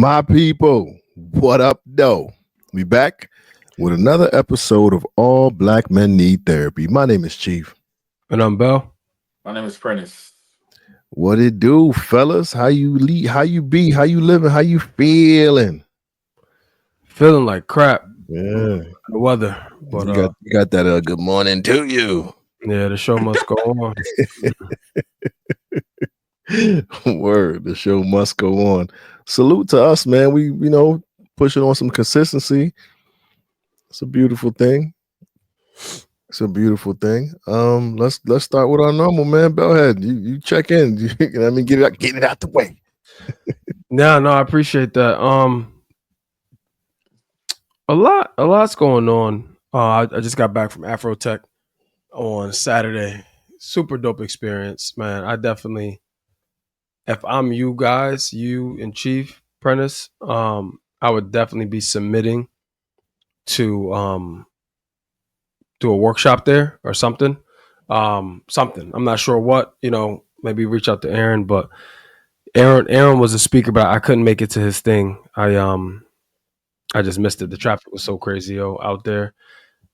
My people, what up, though? We back with another episode of All Black Men Need Therapy. My name is Chief. And I'm Bell. My name is Prentice. What it do, fellas? How you lead? How you be? How you living? How you feeling? Feeling like crap. Yeah, The weather. But you got that good morning to you. yeah, the show must go on. Word, the show must go on. Salute to us, man. We pushing on some consistency. It's a beautiful thing. It's a beautiful thing. Let's start with our normal man, Bellhead. You check in. I mean, get it out the way. No, I appreciate that. A lot's going on. I just got back from Afrotech on Saturday. Super dope experience, man. I definitely, if I'm you guys, you and Chief Prentice, I would definitely be submitting to do a workshop there or something. Something. I'm not sure what, maybe reach out to Aaron, but Aaron was a speaker, but I couldn't make it to his thing. I just missed it. The traffic was so crazy out there.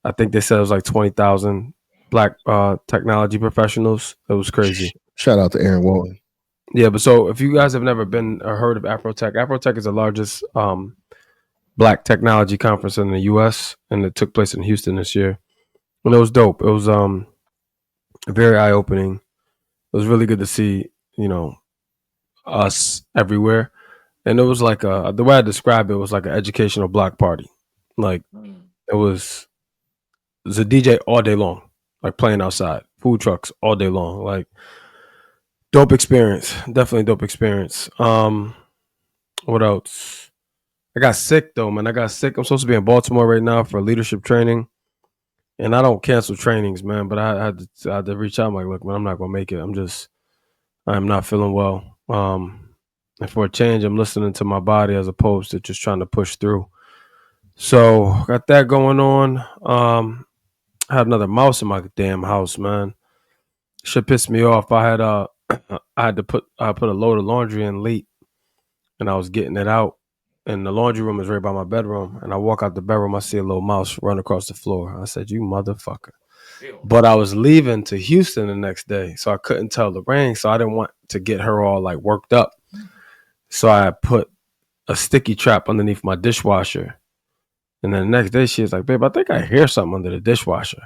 I think they said it was like 20,000 black technology professionals. It was crazy. Shout out to Aaron Walton. Yeah, but so if you guys have never been or heard of Afrotech is the largest black technology conference in the US, and it took place in Houston this year. And it was dope. It was very eye-opening. It was really good to see, us everywhere. And it was like the way I described it was like an educational block party. Like it was a DJ all day long, like playing outside, food trucks all day long. Like dope experience. Definitely dope experience. What else? I got sick though, man. I got sick. I'm supposed to be in Baltimore right now for leadership training. And I don't cancel trainings, man, but I had to reach out. I'm like, look, man, I'm not gonna make it. I'm not feeling well. And for a change, I'm listening to my body as opposed to just trying to push through. So got that going on. I had another mouse in my damn house, man. Shit pissed me off. I had to put a load of laundry in late, and I was getting it out. And the laundry room is right by my bedroom. And I walk out the bedroom, I see a little mouse run across the floor. I said, "You motherfucker." Ew. But I was leaving to Houston the next day, so I couldn't tell Lorraine. So I didn't want to get her all like worked up. So I put a sticky trap underneath my dishwasher. And then the next day she was like, "Babe, I think I hear something under the dishwasher."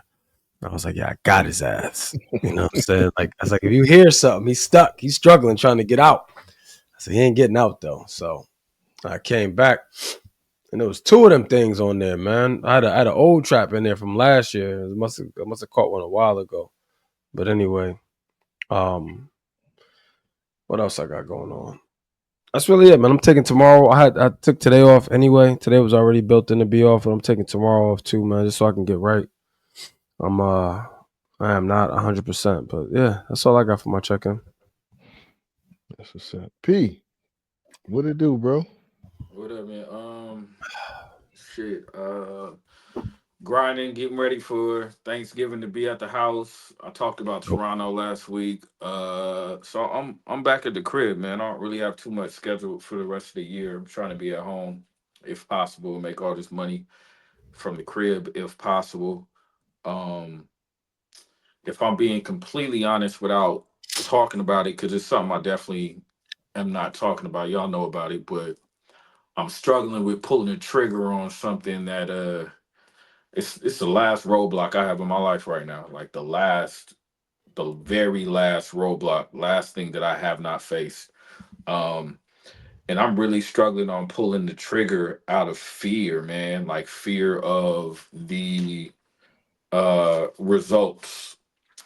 I was like, "Yeah, I got his ass." You know what I'm saying? Like, I was like, if you hear something, he's stuck. He's struggling trying to get out. I said, he ain't getting out though. So I came back and there was two of them things on there, man. I had an old trap in there from last year. I must have caught one a while ago. But anyway, what else I got going on? That's really it, man. I'm taking tomorrow. I took today off anyway. Today was already built in to be off, and I'm taking tomorrow off too, man, just so I can get right. I am not 100%, but yeah, that's all I got for my check-in. That's what's up. P, what it do, bro? What up, man? Shit. Grinding, getting ready for Thanksgiving to be at the house. I talked about Toronto last week. So I'm back at the crib, man. I don't really have too much scheduled for the rest of the year. I'm trying to be at home if possible, make all this money from the crib if possible. Um, if I'm being completely honest without talking about it, because it's something I definitely am not talking about. Y'all know about it, but I'm struggling with pulling the trigger on something that it's the last roadblock I have in my life right now. Like the very last roadblock, last thing that I have not faced. Um and I'm really struggling on pulling the trigger out of fear, man. Like fear of the results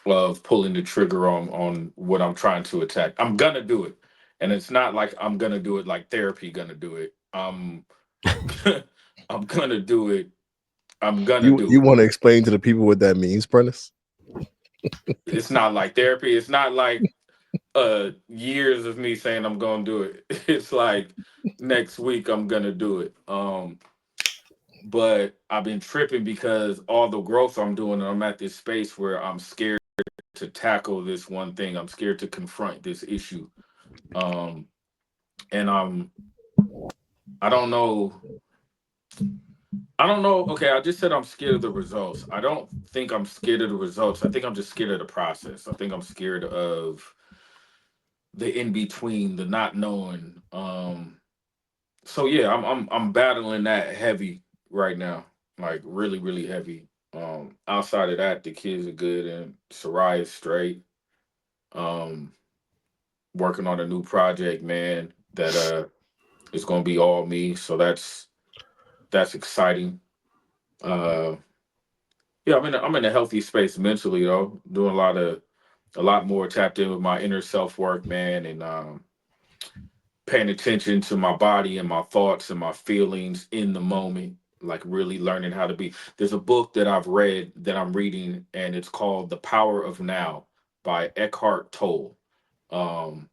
of pulling the trigger on what I'm trying to attack. I'm gonna do it. And it's not like I'm gonna do it like therapy gonna do it. I'm gonna do it. I'm gonna do You it. want to explain to the people what that means, Prentice? It's not like therapy. It's not like years of me saying I'm gonna do it. It's like next week I'm gonna do it. But I've been tripping because all the growth I'm doing, I'm at this space where I'm scared to tackle this one thing. I'm scared to confront this issue. Um and I don't know. I don't know. Okay, I just said I'm scared of the results. I don't think I'm scared of the results. I think I'm just scared of the process. I think I'm scared of the in between, the not knowing. So yeah, I'm battling that heavy right now, like really really heavy. Outside of that, the kids are good and Soraya straight. Um, Working on a new project, man. That is gonna be all me. So that's exciting. Uh, yeah, I'm in a healthy space mentally though. Doing a lot more tapped in with my inner self work, man, and paying attention to my body and my thoughts and my feelings in the moment, like really learning how to be. There's a book that I've read that I'm reading, and it's called The Power of Now by Eckhart Tolle. Um,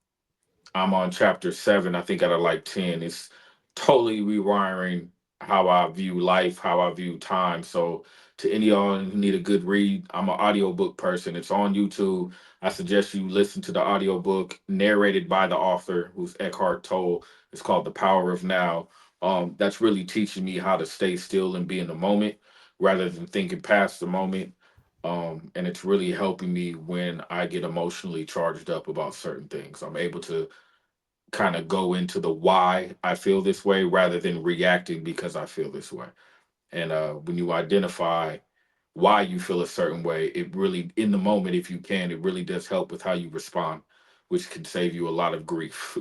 I'm on chapter 7, I think out of like 10. It's totally rewiring how I view life, how I view time. So to any of y'all who need a good read, I'm an audiobook person. It's on YouTube. I suggest you listen to the audiobook narrated by the author, who's Eckhart Tolle. It's called The Power of Now. That's really teaching me how to stay still and be in the moment rather than thinking past the moment. And it's really helping me when I get emotionally charged up about certain things. I'm able to kind of go into the why I feel this way rather than reacting because I feel this way. And when you identify why you feel a certain way, it really, in the moment, if you can, it really does help with how you respond, which can save you a lot of grief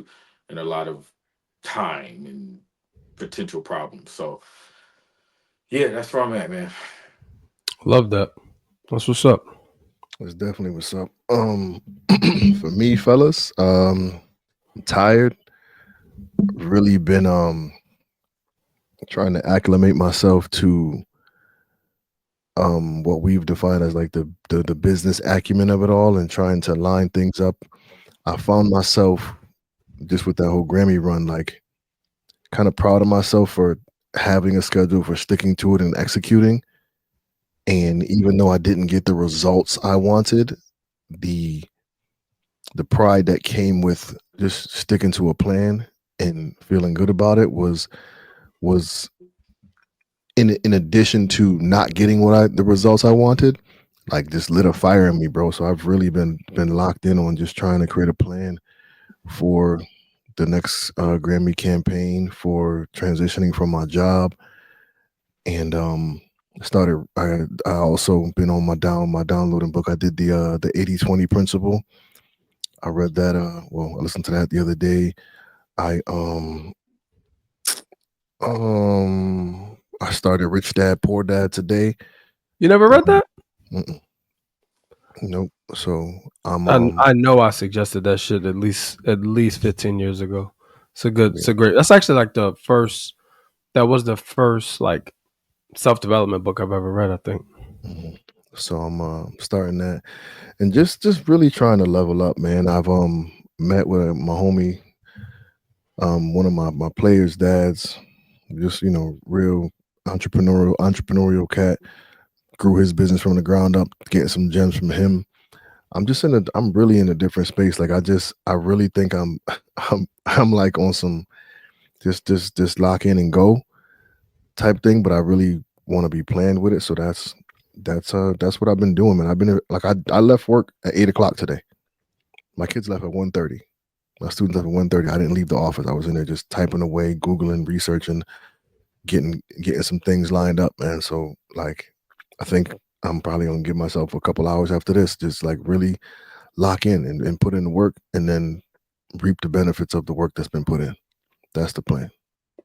and a lot of time and potential problems. So, yeah, that's where I'm at, man. Love that. That's what's up. That's definitely what's up. For me, fellas, I'm tired. Really been trying to acclimate myself to what we've defined as like the business acumen of it all and trying to line things up. I found myself just with that whole Grammy run, like kind of proud of myself for having a schedule, for sticking to it and executing. And even though I didn't get the results I wanted, the the pride that came with just sticking to a plan and feeling good about it was in addition to not getting the results I wanted, like just lit a fire in me, bro. So I've really been locked in on just trying to create a plan for the next Grammy campaign, for transitioning from my job, and started. I also been on my downloading book. I did the 80/20 principle. I read that. Well, I listened to that the other day. I I started Rich Dad Poor Dad today. You never read that? Mm-mm, nope. So I'm I know I suggested that shit at least 15 years ago. It's yeah, a great. That's actually like the first. That was the first like self development book I've ever read. I think. mhm. So I'm starting that and just really trying to level up, man. I've met with my homie, one of my players' dads, just real entrepreneurial cat. Grew his business from the ground up, getting some gems from him. I'm really in a different space. Like I really think I'm like on some just lock in and go type thing, but I really want to be planned with it. So that's what I've been doing, man. I've been like I left work at 8 o'clock today. My kids left at 1:30. My students left at 1:30. I didn't leave the office. I was in there just typing away, Googling, researching, getting some things lined up, man. So like I think I'm probably gonna give myself a couple hours after this, just like really lock in and put in the work and then reap the benefits of the work that's been put in. That's the plan.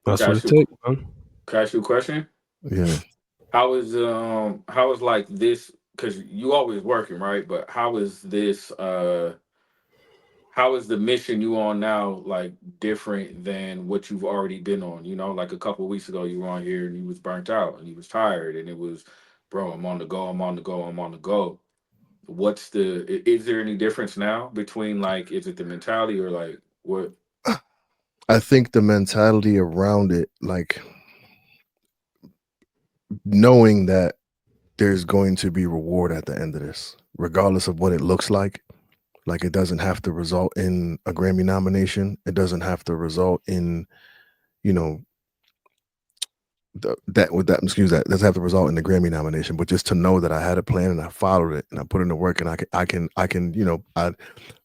That's Can I what ask it you, takes, man. can I ask you a question? Yeah. How is like this? Because you always working, right? But how is this? How is the mission you on now like different than what you've already been on? You know, like a couple of weeks ago, you were on here and you was burnt out and you was tired, and it was, bro, I'm on the go, I'm on the go, I'm on the go. Is there any difference now between like, is it the mentality or like what? I think the mentality around it, like knowing that there's going to be reward at the end of this, regardless of what it looks like. Like it doesn't have to result in a Grammy nomination. It doesn't have to result in, you know, excuse that doesn't have to result in the Grammy nomination, but just to know that I had a plan and I followed it and I put in the work and I can I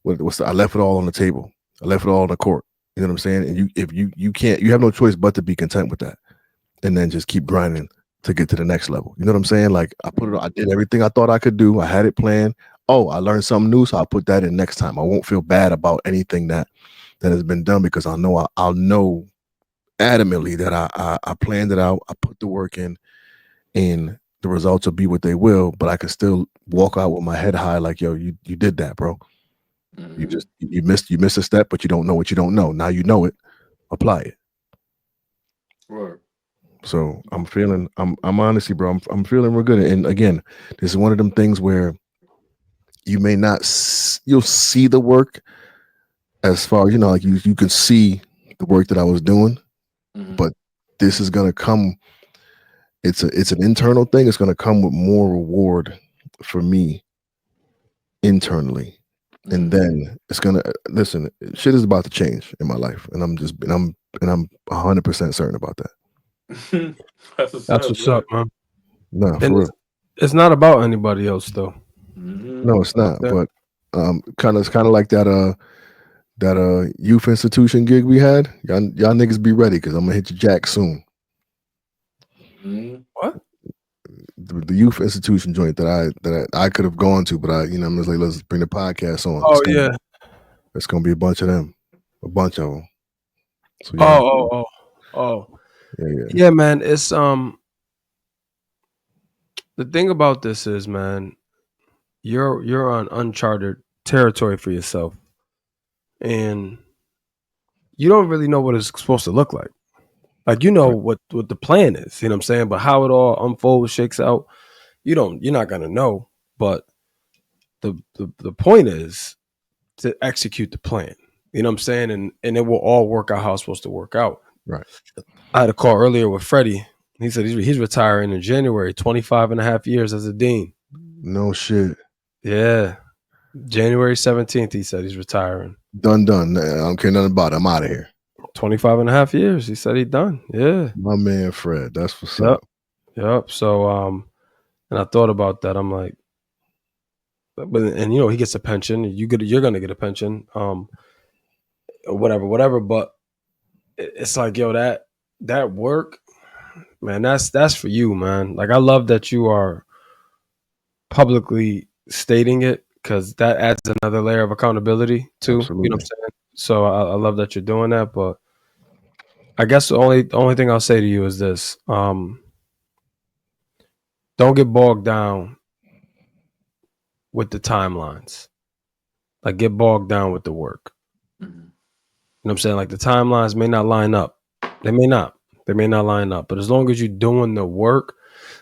left it all on the table. I left it all on the court. You know what I'm saying? And you can't, you have no choice but to be content with that, and then just keep grinding to get to the next level. You know what I'm saying? Like I did everything I thought I could do. I had it planned. Oh, I learned something new, so I'll put that in next time. I won't feel bad about anything that has been done because I'll know adamantly that I planned it out. I put the work in, and the results will be what they will. But I can still walk out with my head high, like, yo, you did that, bro. You just you missed a step, but you don't know what you don't know. Now you know it. Apply it. Right. So I'm honestly, bro, I'm feeling real good. And again, this is one of them things where you may not you'll see the work as far, like you can see the work that I was doing, but this is gonna come. It's an internal thing. It's gonna come with more reward for me internally. And then it's gonna listen. Shit is about to change in my life, and I'm 100% certain about that. That's what's up, man. Nah, for And real. it's not about anybody else, though. No, it's not. Okay. But it's kind of like that youth institution gig we had. Y'all niggas be ready because I'm gonna hit your jack soon. What? The youth institution joint that I could have gone to, but I'm just like, let's bring the podcast on. Oh, It's gonna be a bunch of them. So yeah, man. It's the thing about this is, man, you're on uncharted territory for yourself, and you don't really know what it's supposed to look like. Like, what the plan is, you know what I'm saying? But how it all unfolds, shakes out, you're not gonna know. But the point is to execute the plan. You know what I'm saying? And it will all work out how it's supposed to work out. Right. I had a call earlier with Freddie. He said he's retiring in January, 25 and a half years as a dean. No shit. Yeah. January 17th, he said he's retiring. Done. I don't care nothing about it. I'm out of here. 25 and a half years. He said he done. Yeah. My man Fred. That's what's up. Yep. So and I thought about that. I'm like, and he gets a pension. You're gonna get a pension. Whatever. But it's like, yo, that work, man, that's for you, man. Like, I love that you are publicly stating it, because that adds another layer of accountability too. Absolutely. You know what I'm saying? So I love that you're doing that. But I guess the only thing I'll say to you is this: don't get bogged down with the timelines. Like, get bogged down with the work. You know what I'm saying? Like, the timelines may not line up. They may not line up. But as long as you're doing the work,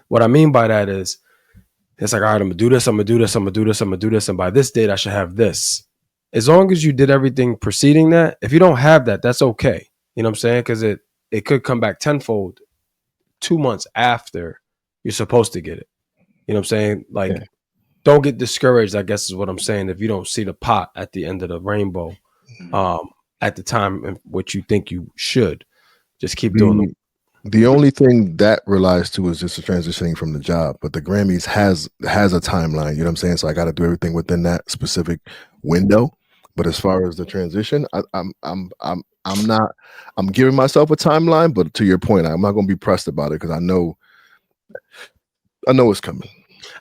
what I mean by that is, it's like, all right, I'm gonna do this, I'm gonna do this, I'm gonna do this, I'm gonna do this, and by this date I should have this. As long as you did everything preceding that, if you don't have that, that's okay. You know what I'm saying? Because it could come back tenfold 2 months after you're supposed to get it. You know what I'm saying? Like, don't get discouraged, I guess is what I'm saying, if you don't see the pot at the end of the rainbow at the time in which you think you should. Just keep doing it. The only thing that relies to is just the transitioning from the job, but the Grammys has a timeline. You know what I'm saying? So I got to do everything within that specific window. But as far as the transition, I'm giving myself a timeline. But to your point, I'm not going to be pressed about it because I know it's coming.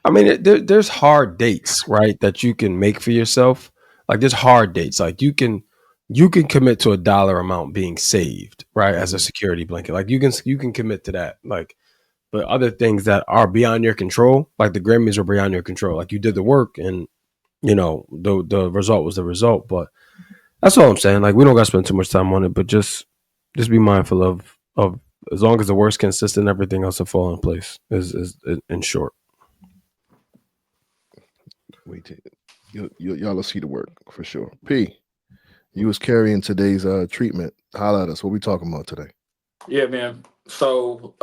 I mean, there's hard dates, right, that you can make for yourself. Like, there's hard dates. Like, you can commit to a dollar amount being saved, right, as a security blanket. Like, you can commit to that. Like, but other things that are beyond your control, like the Grammys are beyond your control. Like, you did the work, and the result was the result. But that's all I'm saying. Like, we don't got to spend too much time on it, but just be mindful of as long as the work's consistent, everything else will fall in place. Is in short. Wait, y'all will see the work for sure. P, you was carrying today's treatment. Holla at us. What we talking about today? Yeah, man. So,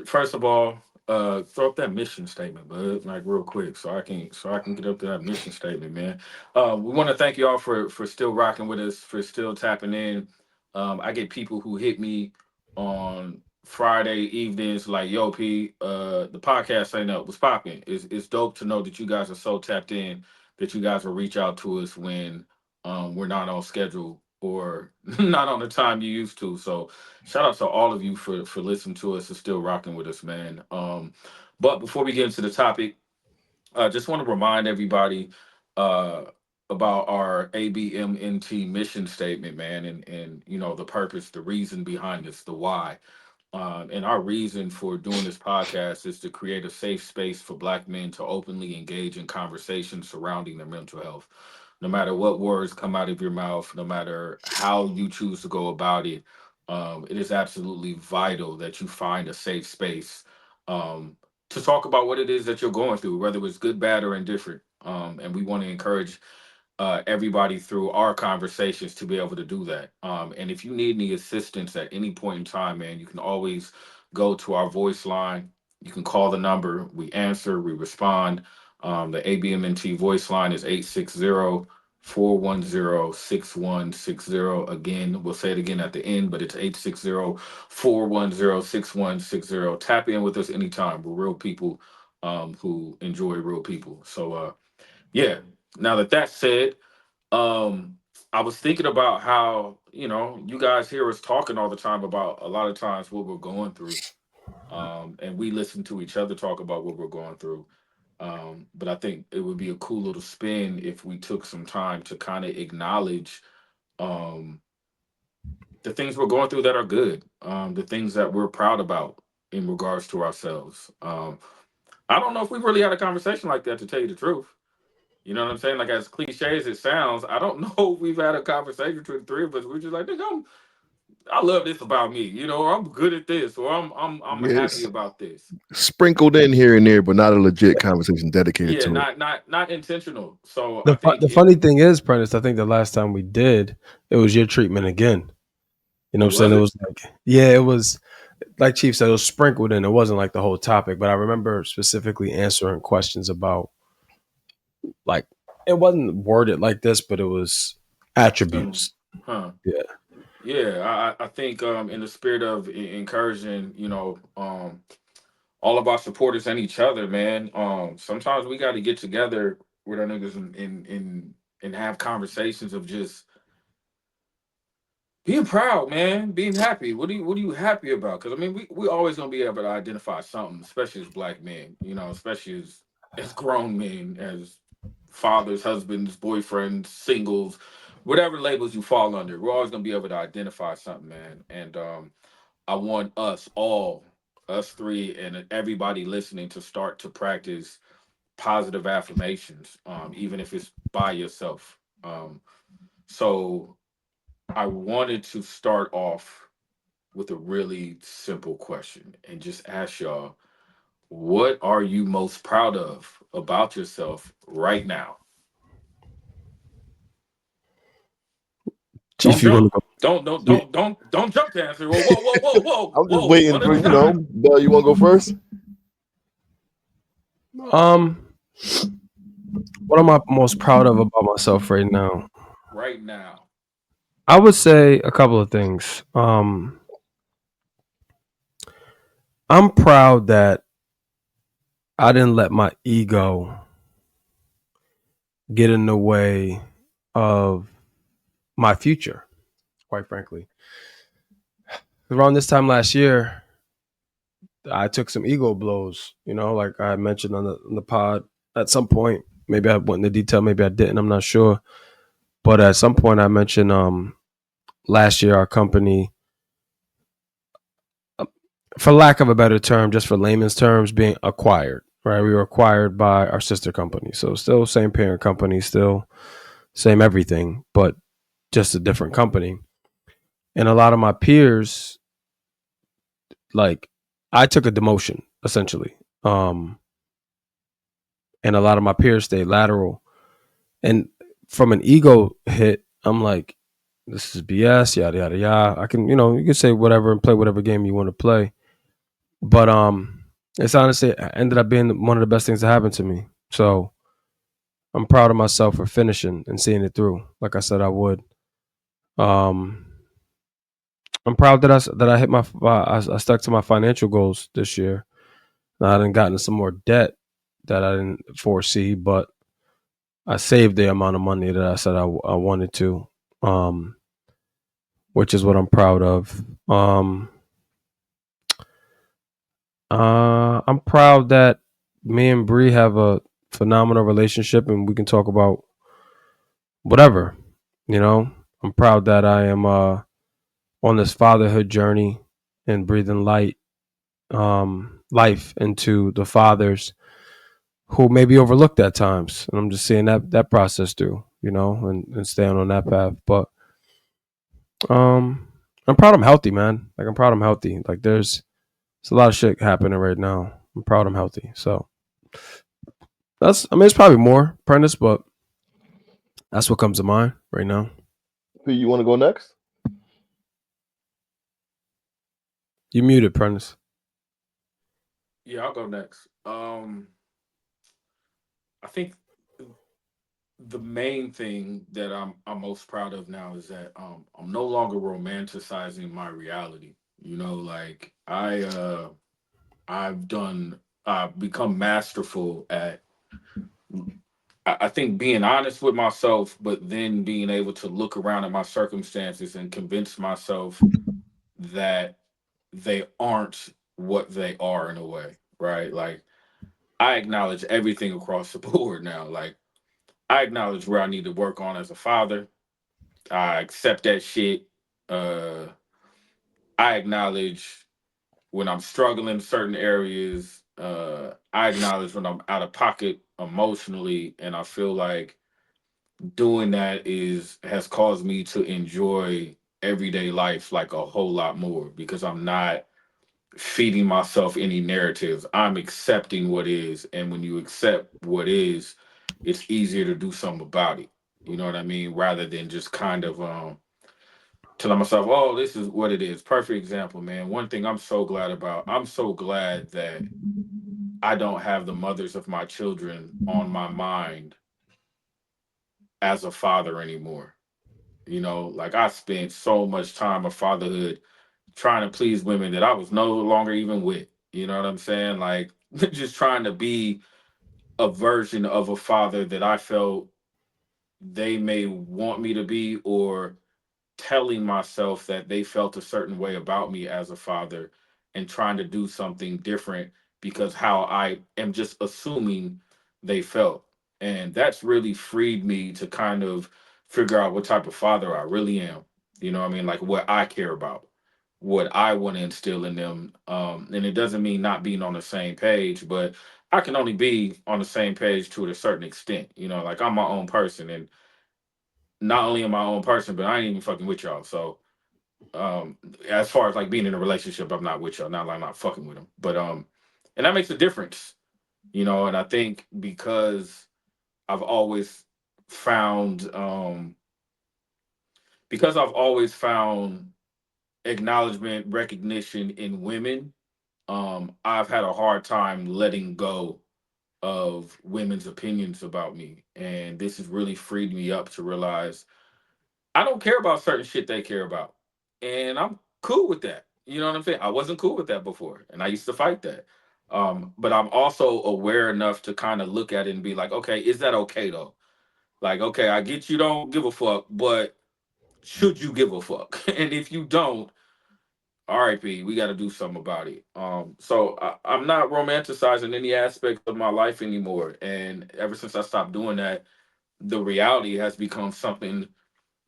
first of all, throw up that mission statement, bud, like real quick, so I can get up to that mission statement, man. We want to thank you all for still rocking with us, for still tapping in. I get people who hit me on Friday evenings, like, yo, P, the podcast ain't up. What's popping? It's dope to know that you guys are so tapped in that you guys will reach out to us when we're not on schedule or not on the time you used to. So shout out to all of you for listening to us and still rocking with us, man. But before we get into the topic, I just want to remind everybody uh, about our ABMNT mission statement, man, and you know the purpose, the reason behind this, the why. And our reason for doing this podcast is to create a safe space for Black men to openly engage in conversations surrounding their mental health. No matter what words come out of your mouth, no matter how you choose to go about it, it is absolutely vital that you find a safe space um, to talk about what it is that you're going through, whether it's good, bad, or indifferent. And we want to encourage everybody through our conversations to be able to do that. And if you need any assistance at any point in time, man, you can always go to our voice line. You can call the number. We answer, we respond. The ABMNT voice line is 860-410-6160. Again, we'll say it again at the end, but it's 860-410-6160. Tap in with us anytime. We're real people who enjoy real people. So, yeah, now that that's said, I was thinking about how, you know, you guys hear us talking all the time about a lot of times what we're going through. And we listen to each other talk about what we're going through. But I think it would be a cool little spin if we took some time to kind of acknowledge um, the things we're going through that are good, the things that we're proud about in regards to ourselves. I don't know if we've really had a conversation like that, to tell you the truth. You know what I'm saying? Like, as cliche as it sounds, I don't know if we've had a conversation between the three of us. We're just like, nigga, I love this about me. You know, or I'm good at this, or I'm happy Yes, about this. sprinkled in here and there, but not a legit conversation dedicated Yeah, to it. not intentional. So I think The funny thing is, Prentice, I think the last time we did, it was your treatment again. You know it what I'm saying? was It it. was like, yeah, it was like Chief said, it was sprinkled in. It wasn't like the whole topic, but I remember specifically answering questions about, like, it wasn't worded like this, but it was Some, attributes. huh? Yeah. Yeah, I think in the spirit of encouraging, you know, all of our supporters and each other, man. Sometimes we got to get together with our niggas and have conversations of just being proud, man. Being happy. What are you happy about? Because I mean, we always gonna be able to identify something, especially as Black men. You know, especially as grown men, as fathers, husbands, boyfriends, singles, whatever labels you fall under. We're always gonna be able to identify something, man. And I want us all, us three, and everybody listening, to start to practice positive affirmations, even if it's by yourself. So I wanted to start off with a really simple question and just ask y'all, what are you most proud of about yourself right now? Don't Chief, you want to jump. go? Don't jump to answer. Whoa, whoa, whoa, whoa, whoa, I'm just whoa. waiting One at for a time. Bell. You want to go first? Um, what am I most proud of about myself right now? Right now. I would say a couple of things. I'm proud that I didn't let my ego get in the way of my future, quite frankly. Around this time last year, I took some ego blows, you know, like I mentioned on the pod at some point. Maybe I went into detail, maybe I didn't, I'm not sure. But at some point I mentioned last year our company, for lack of a better term, just for layman's terms, being acquired. Right, we were acquired by our sister company, so still same parent company, still same everything, but just a different company. And a lot of my peers, like, I took a demotion essentially, and a lot of my peers stayed lateral. And from an ego hit, I'm like, this is BS, yada yada yada. I can, you can say whatever and play whatever game you want to play, but it's honestly ended up being one of the best things that happened to me. So I'm proud of myself for finishing and seeing it through, like I said I would. Um, I'm proud that I hit I stuck to my financial goals this year. Now, I didn't gotten some more debt that I didn't foresee, but I saved the amount of money that I said I wanted to, um, which is what I'm proud of. I'm proud that me and Bree have a phenomenal relationship, and we can talk about whatever. You know, I'm proud that I am on this fatherhood journey and breathing life into the fathers who may be overlooked at times. And I'm just seeing that process through, you know, and staying on that path. But um I'm proud I'm healthy, man. Like I'm proud I'm healthy. Like there's a lot of shit happening right now. I'm proud I'm healthy. So it's probably more, Prentice, but that's what comes to mind right now. P, you want to go next? You muted, Prentice. Yeah, I'll go next. I think the main thing that I'm most proud of now is that I'm no longer romanticizing my reality. You know, like I've become masterful at I think being honest with myself, but then being able to look around at my circumstances and convince myself that they aren't what they are in a way, right? Like I acknowledge everything across the board now. Like I acknowledge where I need to work on as a father. I accept that shit. Uh, I acknowledge when I'm struggling in certain areas. I acknowledge when I'm out of pocket emotionally, and I feel like doing that is has caused me to enjoy everyday life like a whole lot more because I'm not feeding myself any narratives. I'm accepting what is, and when you accept what is, it's easier to do something about it. You know what I mean? Rather than just kind of telling myself, "Oh, this is what it is." Perfect example, man. One thing I'm so glad about. I'm so glad that I don't have the mothers of my children on my mind as a father anymore. You know, like I spent so much time of fatherhood trying to please women that I was no longer even with. You know what I'm saying? Like just trying to be a version of a father that I felt they may want me to be, or telling myself that they felt a certain way about me as a father and trying to do something different because how I am just assuming they felt. And that's really freed me to kind of figure out what type of father I really am. You know what I mean? Like what I care about, what I want to instill in them. And it doesn't mean not being on the same page, but I can only be on the same page to a certain extent. You know, like I'm my own person, and not only am I my own person, but I ain't even fucking with y'all. So as far as like being in a relationship, I'm not with y'all. Not like I'm not fucking with them. But and that makes a difference, you know. And I think I've always found um because I've always found acknowledgement, recognition in women, I've had a hard time letting go of women's opinions about me. And this has really freed me up to realize I don't care about certain shit they care about. And I'm cool with that. You know what I'm saying? I wasn't cool with that before. And I used to fight that. But I'm also aware enough to kind of look at it and be like, okay, is that okay though? Like, okay, I get you don't give a fuck, but should you give a fuck? And if you don't, RIP, we got to do something about it. I'm not romanticizing any aspect of my life anymore. And ever since I stopped doing that, the reality has become something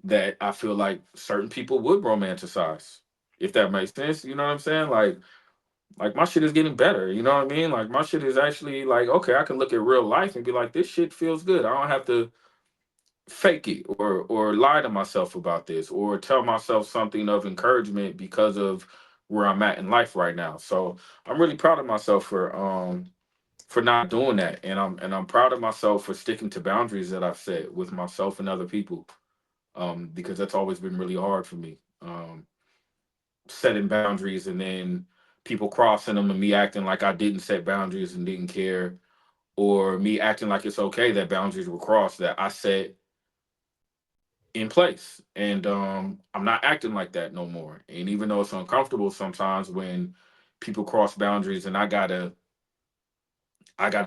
that I feel like certain people would romanticize, if that makes sense. You know what I'm saying? Like my shit is getting better. You know what I mean? Like my shit is actually like, okay, I can look at real life and be like, this shit feels good. I don't have to fake it or lie to myself about this or tell myself something of encouragement because of where I'm at in life right now. So I'm really proud of myself for not doing that. And I'm proud of myself for sticking to boundaries that I've set with myself and other people, because that's always been really hard for me. Setting boundaries and then people crossing them and me acting like I didn't set boundaries and didn't care, or me acting like it's okay that boundaries were crossed that I set in place. And I'm not acting like that no more. And even though it's uncomfortable sometimes when people cross boundaries and I got to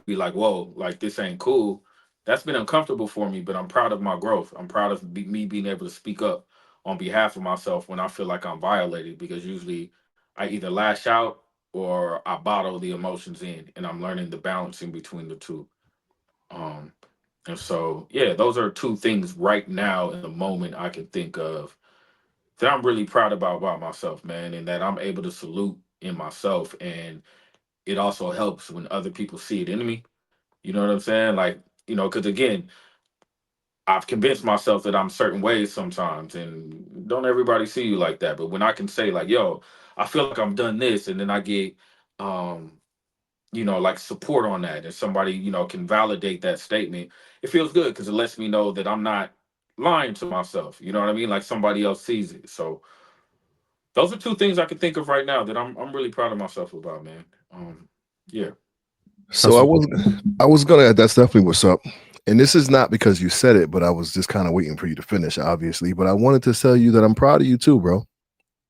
be like, whoa, like this ain't cool. That's been uncomfortable for me, but I'm proud of my growth. I'm proud of me being able to speak up on behalf of myself when I feel like I'm violated, because usually I either lash out or I bottle the emotions in, and I'm learning the balancing between the two. Um, and so, yeah, those are two things right now in the moment I can think of that I'm really proud about myself, man, and that I'm able to salute in myself. And it also helps when other people see it in me. You know what I'm saying? Like, because again, I've convinced myself that I'm certain ways sometimes, and don't everybody see you like that. But when I can say, like, yo, I feel like I've done this, and then I get, um, like support on that, and somebody, can validate that statement, it feels good because it lets me know that I'm not lying to myself. You know what I mean? Like somebody else sees it. So those are two things I can think of right now that I'm really proud of myself about, man. Yeah. So I was gonna. That's definitely what's up. And this is not because you said it, but I was just kind of waiting for you to finish, obviously. But I wanted to tell you that I'm proud of you too, bro.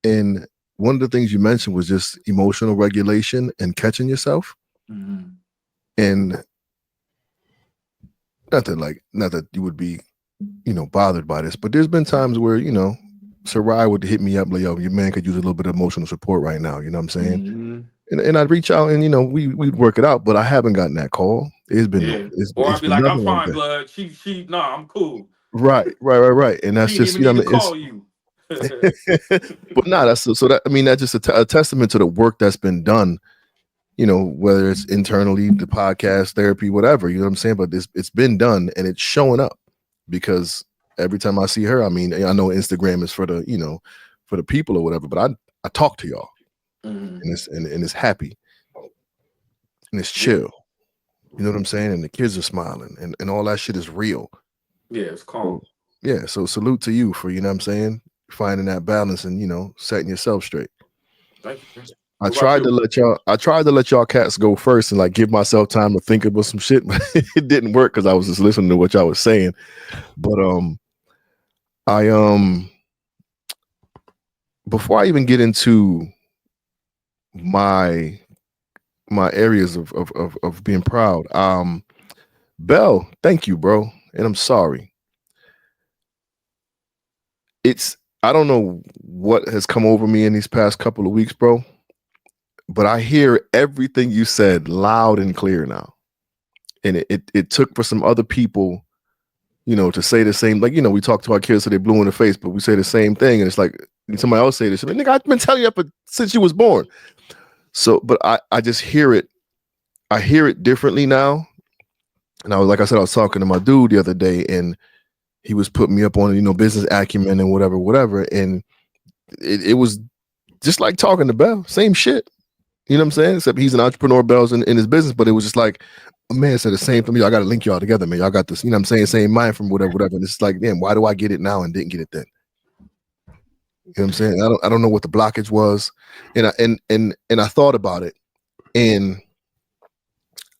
And one of the things you mentioned was just emotional regulation and catching yourself. Mhm. And not that you would be, bothered by this, but there's been times where, Sarai would hit me up like, yo, your man could use a little bit of emotional support right now. You know what I'm saying? Mhm. And I'd reach out and, we'd work it out, but I haven't gotten that call. Yeah. Or It's I'd be been like, I'm nothing like fine, that. blood. Nah, I'm cool. Right. And that's She didn't just, even need to it's, call you. but nah, so that, that's just a testament to the work that's been done, whether it's internally, the podcast, therapy, whatever, you know what I'm saying? But it's been done and it's showing up because every time I see her, I mean, I know Instagram is for the, for the people or whatever, but I talk to y'all Mhm. and it's happy and it's Yeah. chill. You know what I'm saying? And the kids are smiling and all that shit is real. Yeah, it's So, calm. yeah. So salute to you for, you know what I'm saying? Finding that balance and, setting yourself straight. Thank you, man. I What about tried to you? let y'all cats go first and like give myself time to think about some shit, but it didn't work because I was just listening to what y'all was saying. But I before I even get into my areas of being proud, Bell, thank you, bro. And I'm sorry. I don't know what has come over me in these past couple of weeks, bro, but I hear everything you said loud and clear now. And it took for some other people, to say the same, like, we talk to our kids so they blue in the face, but we say the same thing. And it's like somebody else say this, like, nigga, I've been telling you since you was born. So, but I just hear it. I hear it differently now. And like I said, I was talking to my dude the other day and he was putting me up on, business acumen and whatever. And it was just like talking to Bell, same shit. You know what I'm saying? Except he's an entrepreneur, Bell's in his business, but it was just like, a man said the same thing. I got to link y'all together, man. Y'all got this, you know what I'm saying? Same mind from whatever. And it's like, damn, why do I get it now and didn't get it then? You know what I'm saying? I don't know what the blockage was. And I thought about it. And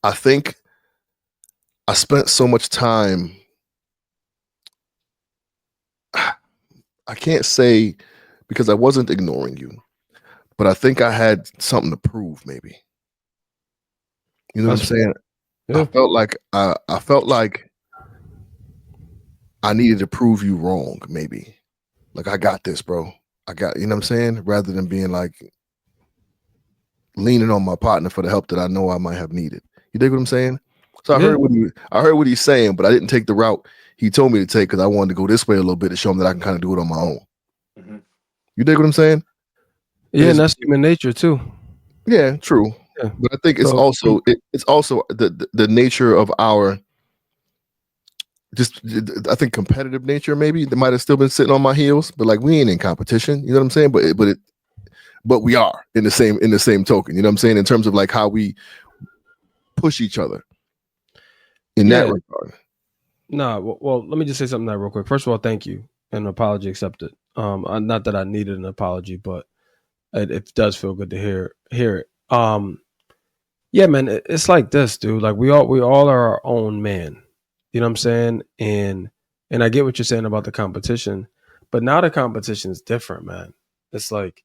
I think I spent so much time. I can't say because I wasn't ignoring you, but I think I had something to prove, maybe. You know what I'm saying? Yeah. I felt like I needed to prove you wrong, maybe. Like, I got this, bro. You know what I'm saying? Rather than being like leaning on my partner for the help that I know I might have needed. You dig what I'm saying? So I heard what he's saying, but I didn't take the route he told me to take because I wanted to go this way a little bit to show him that I can kind of do it on my own. Mhm. You dig what I'm saying? Yeah, and that's human nature too. Yeah, true. Yeah. But I think it's also the nature of our I think competitive nature. Maybe that might have still been sitting on my heels, but like we ain't in competition. You know what I'm saying? But we are in the same token. You know what I'm saying? In terms of like how we push each other in that regard. Nah, well, let me just say something there real quick. First of all, thank you. An apology accepted. Not that I needed an apology, but it does feel good to hear it. Yeah, man, it's like this, dude. Like we all are our own man. You know what I'm saying? And And I get what you're saying about the competition, but now the competition is different, man. It's like,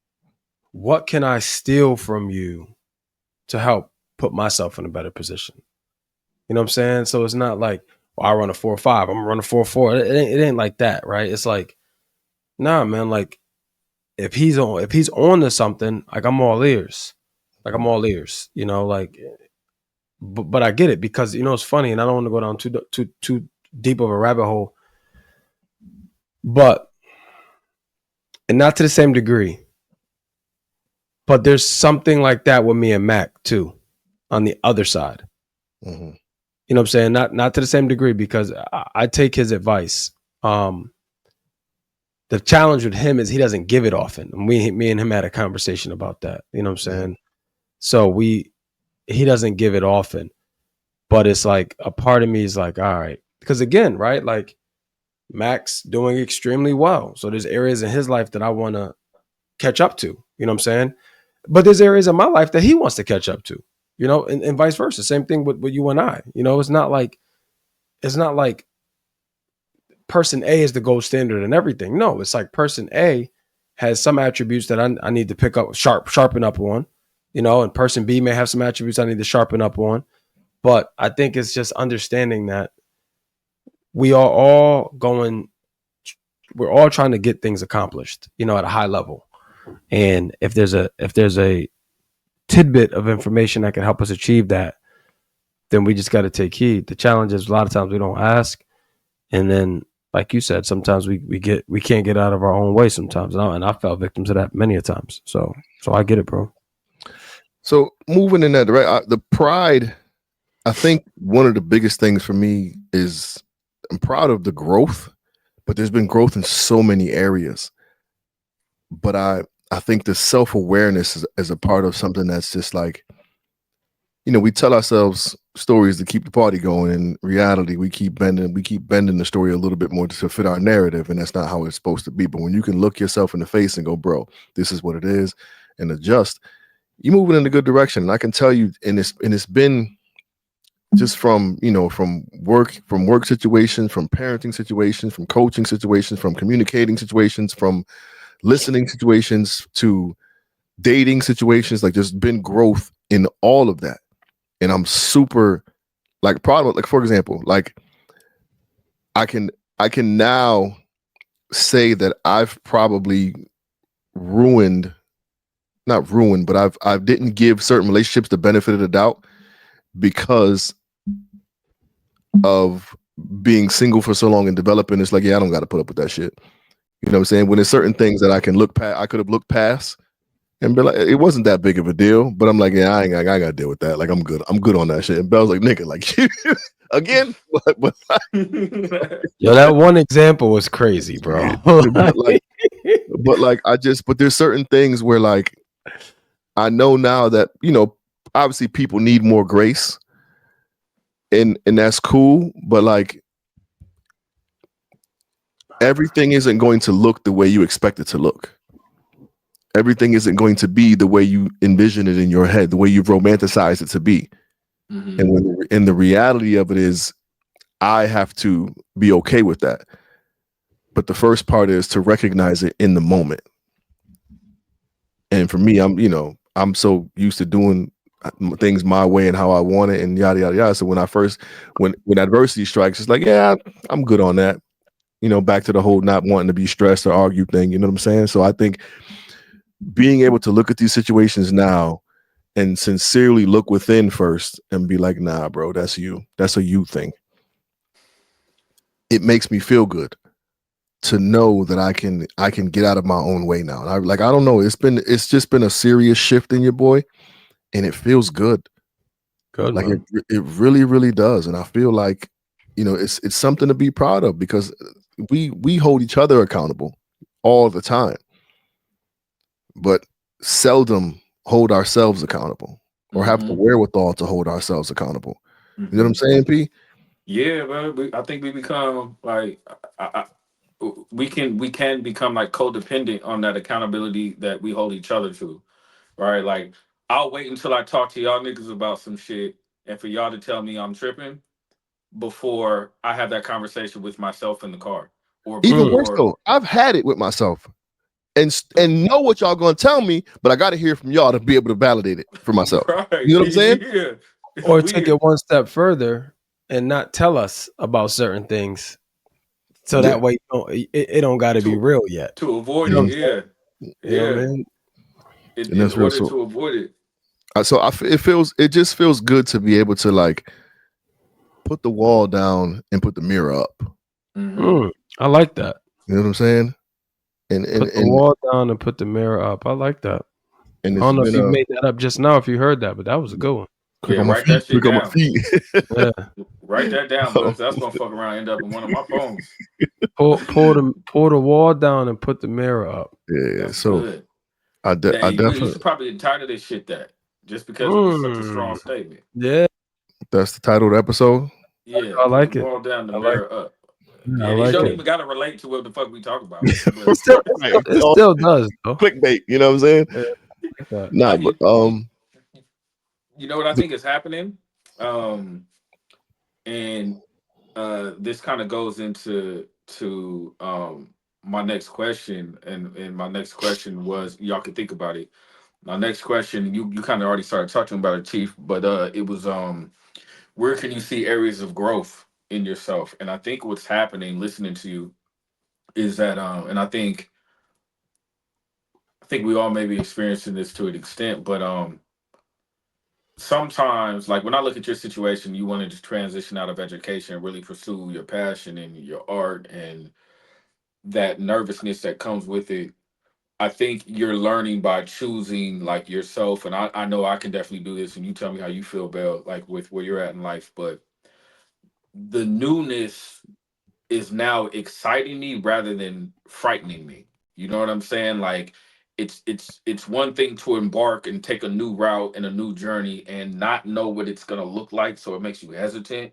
what can I steal from you to help put myself in a better position? You know what I'm saying? So it's not like, well, I run a 4.5, I'm gonna run a 4.4. It ain't like that, right? It's like, nah, man. Like if he's on to something, like I'm all ears. Like I'm all ears. You know, like, but I get it because it's funny, and I don't want to go down too deep of a rabbit hole, but and not to the same degree. But there's something like that with me and Mac too, on the other side. Mm-hmm. You know what I'm saying? Not to the same degree because I take his advice. The challenge with him is he doesn't give it often. Me and him had a conversation about that. You know what I'm saying? So he doesn't give it often, but it's like a part of me is like, all right, because again, right? Like Mac's doing extremely well. So there's areas in his life that I want to catch up to. You know what I'm saying? But there's areas in my life that he wants to catch up to. And vice versa. Same thing with you and I. It's not like person A is the gold standard and everything. No, it's like person A has some attributes that I need to pick up, sharpen up on, and person B may have some attributes I need to sharpen up on. But I think it's just understanding that we are all we're all trying to get things accomplished, at a high level. And if there's a tidbit of information that can help us achieve that, then we just got to take heed. The challenge is a lot of times we don't ask, and then, like you said, sometimes we can't get out of our own way sometimes, and I fell victim to that many a times. So I get it, bro. So moving in that direction, the pride, I think one of the biggest things for me is I'm proud of the growth, but there's been growth in so many areas. But I think the self-awareness is a part of something that's just like, we tell ourselves stories to keep the party going. In reality, we keep bending the story a little bit more to fit our narrative, and that's not how it's supposed to be. But when you can look yourself in the face and go, bro, this is what it is, and adjust, you're moving in a good direction. And I can tell you, and it's been just from work situations, from parenting situations, from coaching situations, from communicating situations, from listening situations to dating situations, like there's been growth in all of that. And I'm super proud of it. Like, for example, like I can now say that I've probably not ruined, but I didn't give certain relationships the benefit of the doubt because of being single for so long and developing. It's like, yeah, I don't got to put up with that shit. You know what I'm saying? When there's certain things that I can look past, I could have looked past and be like, it wasn't that big of a deal. But I'm like, yeah, I got to deal with that. Like, I'm good on that shit. And Belle's like, nigga, like, again? But Yo, that one example was crazy, bro. but there's certain things where, like, I know now that, obviously people need more grace. And that's cool. But, like, everything isn't going to look the way you expect it to look. Everything isn't going to be the way you envision it in your head, the way you've romanticized it to be. Mm-hmm. And the reality of it is, I have to be okay with that. But the first part is to recognize it in the moment. And for me, I'm so used to doing things my way and how I want it and yada, yada, yada. So when adversity strikes, it's like, yeah, I'm good on that. Back to the whole not wanting to be stressed or argue thing. You know what I'm saying? So I think being able to look at these situations now and sincerely look within first and be like, nah, bro, that's you. That's a you thing. It makes me feel good to know that I can get out of my own way now. And I don't know. It's just been a serious shift in your boy, and it feels good. Good, like man. it really, really does. And I feel like, it's something to be proud of because we hold each other accountable all the time, but seldom hold ourselves accountable or have the wherewithal to hold ourselves accountable. You know what I'm saying, P? Yeah, man. I think we become like we can become like codependent on that accountability that we hold each other to, right? Like I'll wait until I talk to y'all niggas about some shit, and for y'all to tell me I'm tripping, before I have that conversation with myself in the car, or Even worse before. though, I've had it with myself and know what y'all gonna tell me, but I got to hear from y'all to be able to validate it for myself. Right? You know what I'm saying? Yeah, it's Or take weird. it one step further and not tell us about certain things, so Yeah. that way it don't got to be to real yet. to avoid You know it. what I'm saying? Yeah, You know what I yeah. mean? And In that's real. order So, to avoid it. it just feels good to be able to like put the wall down and put the mirror up. I like that. You know what I'm saying? And Put the wall down and put the mirror up. I like that. I it's don't know if been you made that up just now, if you heard that, but that was a good one. quick Yeah, on my write that feet. shit Quick on my down. feet. Yeah. Write that down, because that's gonna fuck around and end up in one of my phones. Pull the wall down and put the mirror up. Yeah. That's So good. I You definitely should probably title this shit that, just because it was such a strong statement. Yeah, that's the title of the episode. Yeah, I put the like it. ball down, the I like mirror up. it. I Yeah, it like don't it. even gotta relate to what the fuck we talk about. But Right. It All still does though. clickbait. You know what I'm saying? Yeah, I like that. Nah, but you know what I think is happening, and this kind of goes into my next question, and my next question was, y'all can think about it. My next question, you kind of already started talking about it, Chief, but it was where can you see areas of growth in yourself? And I think what's happening, listening to you, is that and I think we all may be experiencing this to an extent, but sometimes, like when I look at your situation, you wanted to transition out of education and really pursue your passion and your art, and that nervousness that comes with it. I think you're learning by choosing like yourself. And I know I can definitely do this, and you tell me how you feel about like with where you're at in life. But the newness is now exciting me rather than frightening me. You know what I'm saying? Like it's one thing to embark and take a new route and a new journey and not know what it's gonna look like, so it makes you hesitant.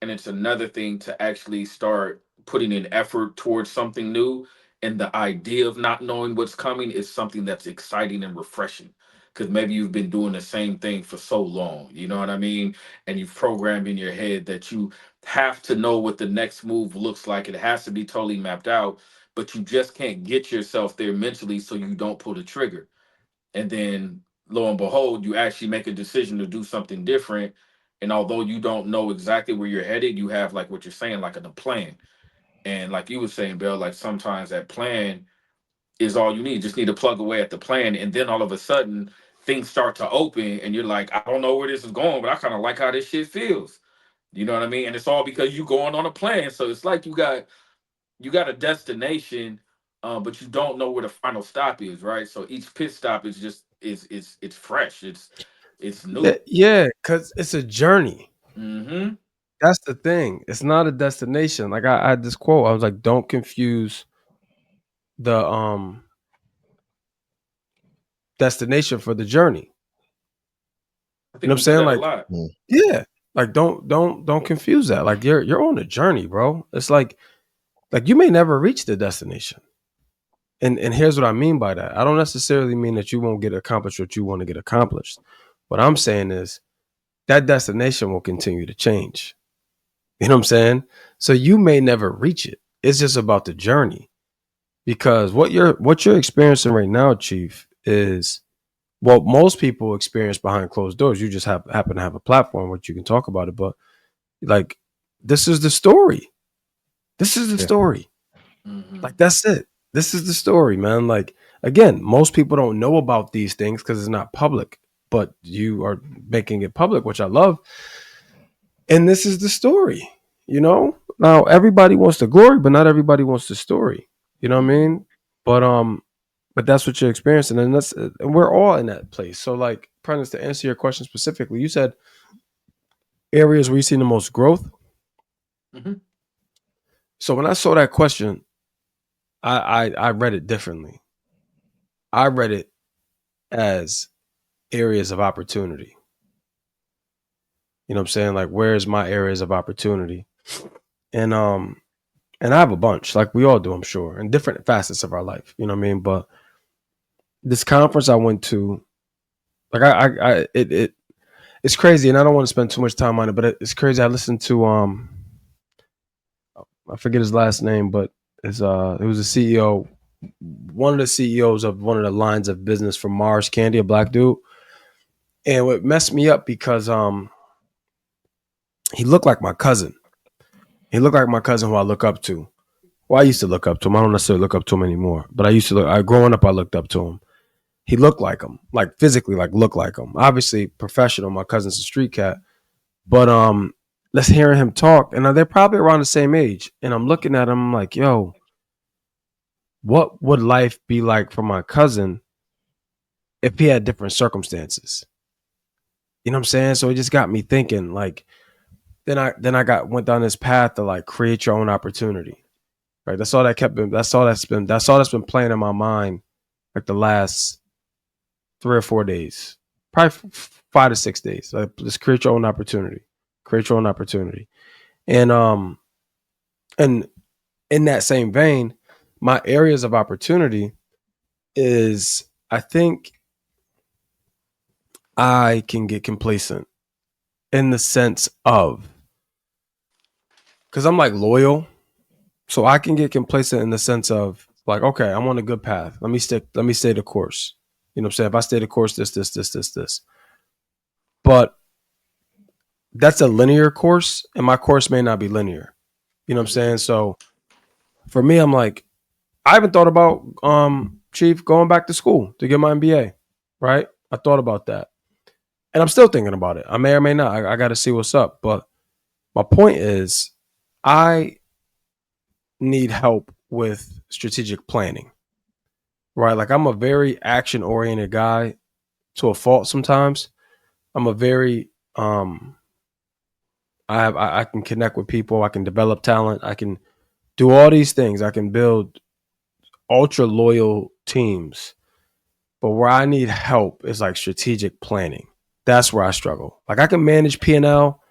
And it's another thing to actually start putting in effort towards something new, and the idea of not knowing what's coming is something that's exciting and refreshing, because maybe you've been doing the same thing for so long, you know what I mean, and you've programmed in your head that you have to know what the next move looks like. It has to be totally mapped out, but you just can't get yourself there mentally, so you don't pull the trigger. And then lo and behold, you actually make a decision to do something different. And although you don't know exactly where you're headed, you have, like what you're saying, like a plan. And like you were saying, Bill, like sometimes that plan is all you need. Just need to plug away at the plan, and then all of a sudden things start to open, and you're like, I don't know where this is going, but I kind of like how this shit feels. You know what I mean? And it's all because you going on a plan. So it's like you got a destination, but you don't know where the final stop is, right? So each pit stop is just it's fresh, it's new. Yeah, because it's a journey. Mm-hmm. That's the thing. It's not a destination. Like I had this quote. I was like, "Don't confuse the destination for the journey." I You know what think I'm we do saying? that a Like, lot. yeah, like don't confuse that. Like you're on a journey, bro. It's like you may never reach the destination. And here's what I mean by that. I don't necessarily mean that you won't get accomplished what you want to get accomplished. What I'm saying is that destination will continue to change. You know what I'm saying? So you may never reach it. It's just about the journey. Because what you're experiencing right now, Chief, is what most people experience behind closed doors. You just happen to have a platform where you can talk about it. But like, this is the story. This is the yeah. story. Mm-hmm. Like, that's it. This is the story, man. Like, again, most people don't know about these things because it's not public, but you are making it public, which I love. And this is the story, you know? Now, everybody wants the glory, but not everybody wants the story. You know what I Mm-hmm. mean? But that's what you're experiencing, and we're all in that place. So, like, Prentice, to answer your question specifically, you said areas where you see the most growth. Mm-hmm. So when I saw that question, I read it differently. I read it as areas of opportunity. You know what I'm saying? Like, where's my areas of opportunity? And and I have a bunch, like we all do, I'm sure, in different facets of our life. You know what I mean? But this conference I went to, like, I it it's crazy, and I don't want to spend too much time on it, but it's crazy. I listened to I forget his last name, but it was a CEO, one of the CEOs of one of the lines of business from Mars Candy, a black dude, and what messed me up because he looked like my cousin. He looked like my cousin who I look up to. Well, I used to look up to him. I don't necessarily look up to him anymore, but I used to look. Growing up, I looked up to him. He looked like him, like physically, like looked like him. Obviously, professional. My cousin's a street cat, but let's hearing him talk, and they're probably around the same age. And I'm looking at him I'm like, yo, what would life be like for my cousin if he had different circumstances? You know what I'm saying? So it just got me thinking. Like, then I went down this path to like create your own opportunity. Right. That's all that kept. That's all that's been playing in my mind like the last 3 or 4 days, probably 5 to 6 days. Like, just create your own opportunity. Create your own opportunity. And in that same vein, my areas of opportunity is I think I can get complacent in the sense of because I'm like loyal, so I can get complacent in the sense of like, okay, I'm on a good path. Let me stay the course. You know what I'm saying? If I stay the course, this. But that's a linear course, and my course may not be linear. You know what I'm saying? So for me, I'm like, I haven't thought about Chief going back to school to get my MBA. Right? I thought about that. And I'm still thinking about it. I may or may not. I got to see what's up. But my point is, I need help with strategic planning, right? Like I'm a very action oriented guy to a fault sometimes. I'm a very, I can connect with people. I can develop talent. I can do all these things. I can build ultra loyal teams. But where I need help is like strategic planning. That's where I struggle. Like I can manage P&L,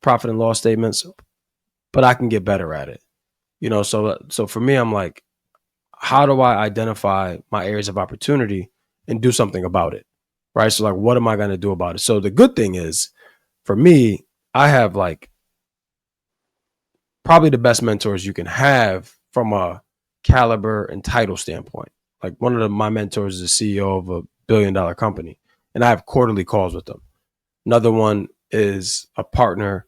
profit and loss statements, but I can get better at it. So for me, I'm like, how do I identify my areas of opportunity and do something about it? Right. So like, what am I going to do about it? So the good thing is for me, I have like probably the best mentors you can have from a caliber and title standpoint. Like one of my mentors is the CEO of a $1 billion company, and I have quarterly calls with them. Another one is a partner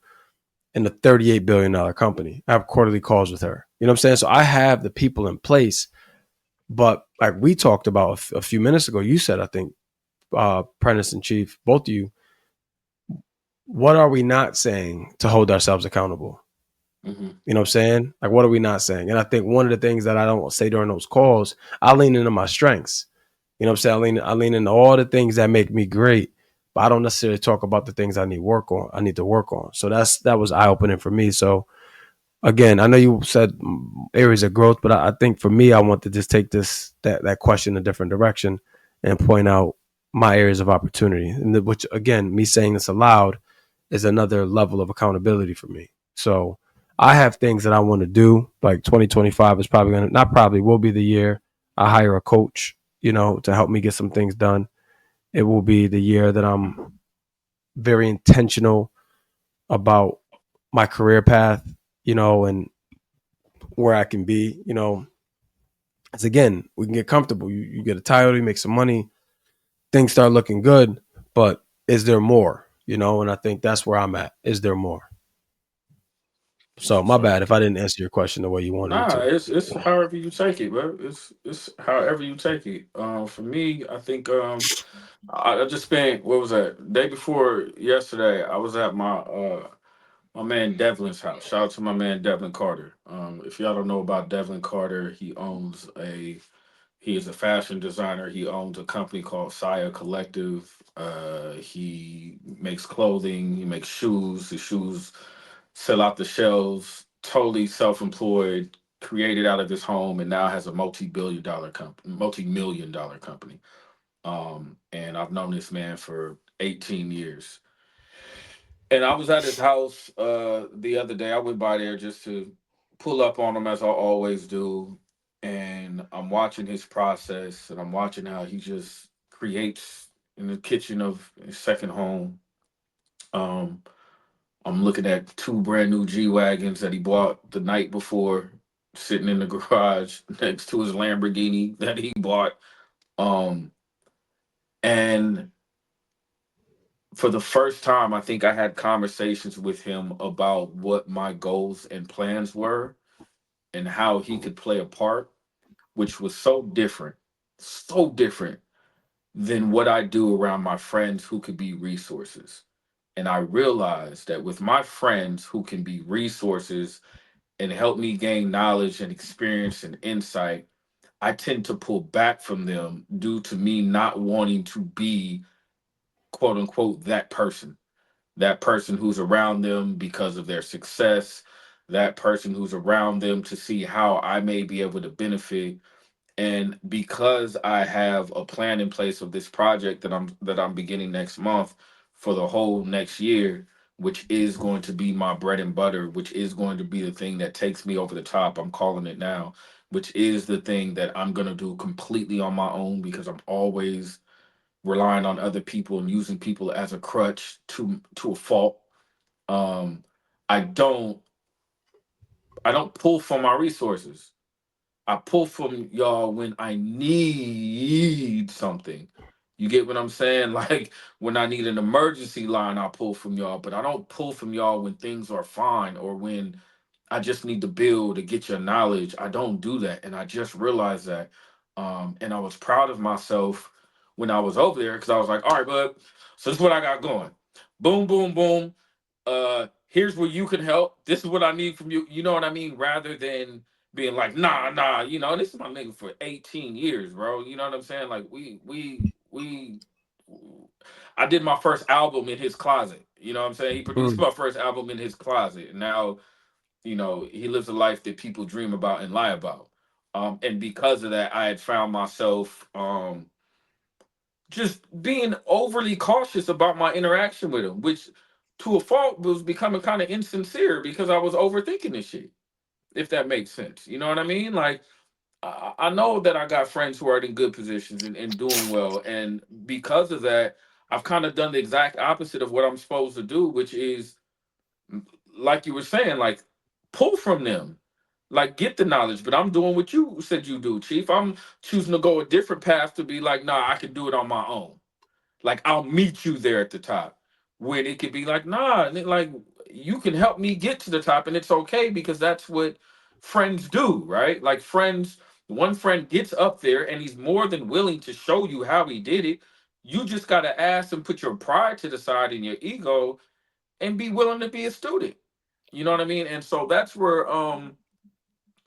in a $38 billion company. I have quarterly calls with her. You know what I'm saying? So I have the people in place. But like we talked about a few minutes ago, you said, I think, Prentice and Chief, both of you, what are we not saying to hold ourselves accountable? Mm-hmm. You know what I'm saying? Like, what are we not saying? And I think one of the things that I don't say during those calls, I lean into my strengths. You know what I'm saying? I lean into all the things that make me great, but I don't necessarily talk about the things I need work on. I need to work on. So that was eye opening for me. So again, I know you said areas of growth, but I think for me, I want to just take that question a different direction and point out my areas of opportunity. And which again, me saying this aloud is another level of accountability for me. So I have things that I want to do. Like 2025 is probably gonna not probably will be the year I hire a coach, to help me get some things done. It will be the year that I'm very intentional about my career path, and where I can be, as again, we can get comfortable. You get a title, you make some money, things start looking good, but is there more? And I think that's where I'm at. Is there more? That's So what's my up. bad if I didn't answer your question the way you wanted me Nah, to. it's however you take it, bro. It's however you take it. For me, I think I just spent what was that day before yesterday. I was at my man Devlin's house. Shout out to my man Devlin Carter. If y'all don't know about Devlin Carter, he is a fashion designer. He owns a company called Saya Collective. He makes clothing. He makes shoes. His shoes sell out the shelves. Totally self-employed. Created out of his home, and now has a multi-billion-dollar company, multi-million-dollar company. And I've known this man for 18 years. And I was at his house the other day. I went by there just to pull up on him as I always do. And I'm watching his process and I'm watching how he just creates in the kitchen of his second home. Um, I'm looking at 2 brand new G-Wagons that he bought the night before, sitting in the garage next to his Lamborghini that he bought. Um, and for the first time, I think I had conversations with him about what my goals and plans were and how he could play a part, which was so different than what I do around my friends who could be resources. And I realized that with my friends who can be resources and help me gain knowledge and experience and insight, I tend to pull back from them due to me not wanting to be, quote unquote, that person who's around them because of their success, that person who's around them to see how I may be able to benefit. And because I have a plan in place of this project that I'm beginning next month for the whole next year, which is going to be my bread and butter, which is going to be the thing that takes me over the top. I'm calling it now, which is the thing that I'm going to do completely on my own because I'm always relying on other people and using people as a crutch to a fault. Um, I don't I don't pull from my resources. I pull from y'all when I need something. You get what I'm saying? Like when I need an emergency line, I pull from y'all, but I don't pull from y'all when things are fine or when I just need to build to get your knowledge. I don't do that. And I just realized that. And I was proud of myself when I was over there because I was like, all right, bud, so this is what I got going. Boom, boom, boom. Here's where you can help. This is what I need from you. You know what I mean? Rather than being like, nah, this is my nigga for 18 years, bro. You know what I'm saying? Like we I did my first album in his closet. You know what I'm saying? He produced my first album in his closet. And now, he lives a life that people dream about and lie about. And because of that, I had found myself just being overly cautious about my interaction with him, which to a fault was becoming kind of insincere because I was overthinking this shit, if that makes sense. You know what I mean? Like, I know that I got friends who are in good positions and doing well. And because of that, I've kind of done the exact opposite of what I'm supposed to do, which is, like you were saying, like, pull from them. Like, get the knowledge, but I'm doing what you said you do, Chief. I'm choosing to go a different path to be like, nah, I can do it on my own. Like I'll meet you there at the top. When it could be like, nah, like you can help me get to the top, and it's okay because that's what friends do, right? Like friends, one friend gets up there and he's more than willing to show you how he did it. You just gotta ask and put your pride to the side and your ego and be willing to be a student. You know what I mean? And so that's where I'm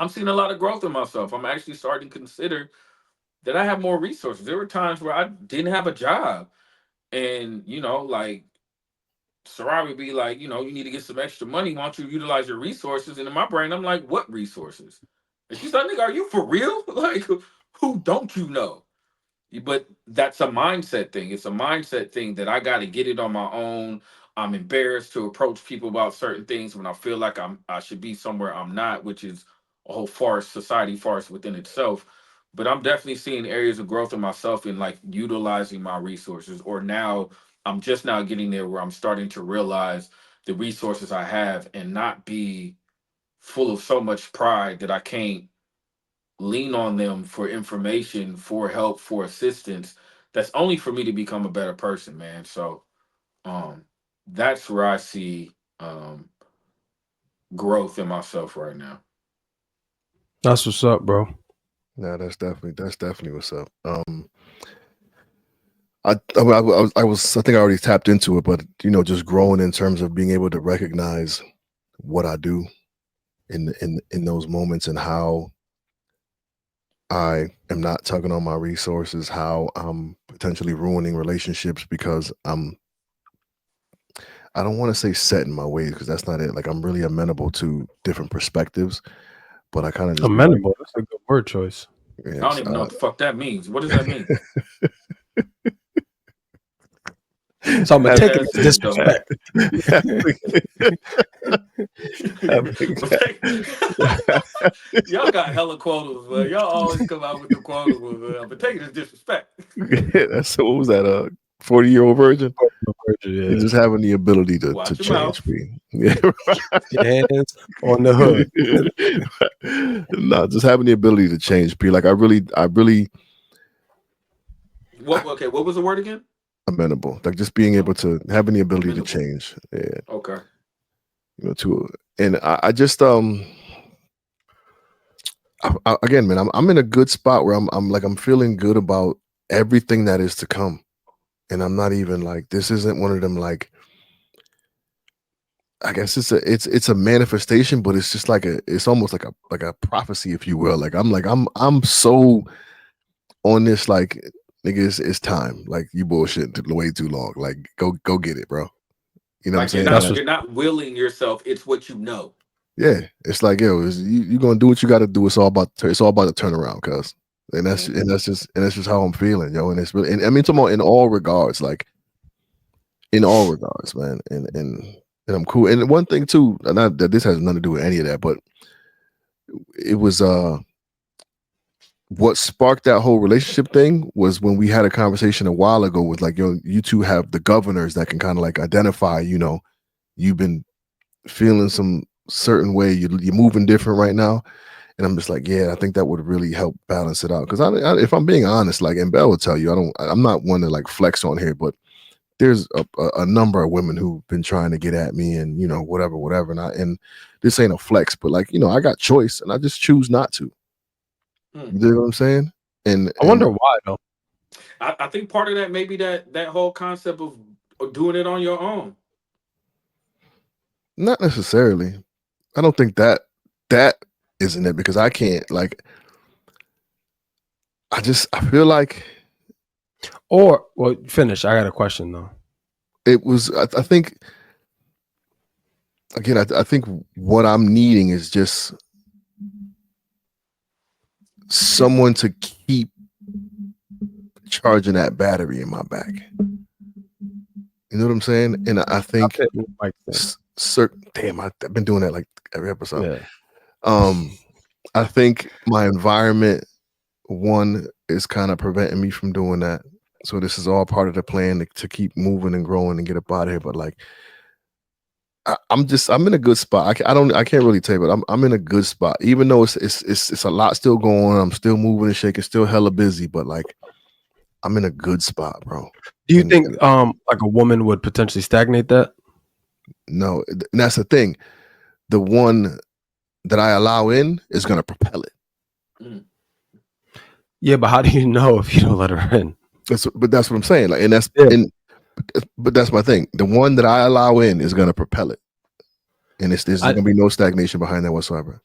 seeing a lot of growth in myself. I'm actually starting to consider that I have more resources. There were times where I didn't have a job and like Sarai would be like, you need to get some extra money. Why don't you utilize your resources? And in my brain, I'm like, what resources? And she's like, nigga, are you for real? Like, who don't you know? But that's a mindset thing. It's a mindset thing that I got to get it on my own. I'm embarrassed to approach people about certain things when I feel like I should be somewhere I'm not, which is a whole society farce within itself. But I'm definitely seeing areas of growth in myself in like utilizing my resources. Or now I'm just now getting there where I'm starting to realize the resources I have and not be full of so much pride that I can't lean on them for information, for help, for assistance. That's only for me to become a better person, man. So um that's where I see growth in myself right now. That's what's up, bro. No, that's definitely what's up. I think I already tapped into it, but just growing in terms of being able to recognize what I do in those moments and how I am not tugging on my resources, how I'm potentially ruining relationships because I don't want to say set in my ways because that's not it. Like I'm really amenable to different perspectives, but I kind of just Amenable. That's a good word choice. I don't even know what the fuck that means. What does that mean? So I'm gonna take it That's as it, though. disrespect. Y'all got hella quotas, man. Y'all always come out with the quotas, man. But take it as disrespect. Yeah, so what was that? 40-year-old virgin. Yeah. You're just having the ability to Watch your change, mouth. P. Yeah. Your hands on the hood. No, just having the ability to change, P. Like I really What was the word again? amenable. Like just being able to having the ability Amenable. to change. Yeah. Okay. And I just again, man, I'm in a good spot where I'm feeling good about everything that is to come. And I'm not even like, this isn't one of them, like, I guess it's a manifestation, but it's just it's almost like a prophecy, if you will. Like I'm so on this, like, nigga, it's time. Like you bullshitting way too long. Like go get it, bro. You know Like what I'm saying? you're not willing yourself. It's what you know. Yeah, it's like, yo, you gonna do what you got to do. It's all about the turnaround, cuz, and that's just how I'm feeling, yo. And it's really, and I mean, talking about in all regards, like in all regards, man. And I'm cool. And one thing too, not that this has nothing to do with any of that, but it was what sparked that whole relationship thing was when we had a conversation a while ago with like, yo, you two have the governors that can kind of like identify, you've been feeling some certain way, you're moving different right now. And I'm just like, yeah, I think that would really help balance it out. Because if I'm being honest, like, and Belle will tell you, I'm not one to like flex on here, but there's a number of women who've been trying to get at me and, whatever. And this ain't a flex, but like, I got choice and I just choose not to. You know what I'm saying? And I wonder why though. I think part of that may be that whole concept of doing it on your own. Not necessarily. I don't think that isn't it, because I can't, like, I feel like. Or, well, finish. I got a question though. It was, I think, again, I think what I'm needing is just someone to keep charging that battery in my back. You know what I'm saying? And I think, damn, I've been doing that like every episode. Yeah. I think my environment, one, is kind of preventing me from doing that. So this is all part of the plan to keep moving and growing and get up out of here. But like, I'm in a good spot. I can't really tell you, but I'm in a good spot. Even though it's a lot still going on. I'm still moving and shaking, still hella busy, but like, I'm in a good spot, bro. Do you think like a woman would potentially stagnate that? No, and that's the thing. The one that I allow in is gonna propel it. Yeah, but how do you know if you don't let her in? But that's what I'm saying. Like, and but that's my thing. The one that I allow in is gonna propel it, and there's gonna be no stagnation behind that whatsoever.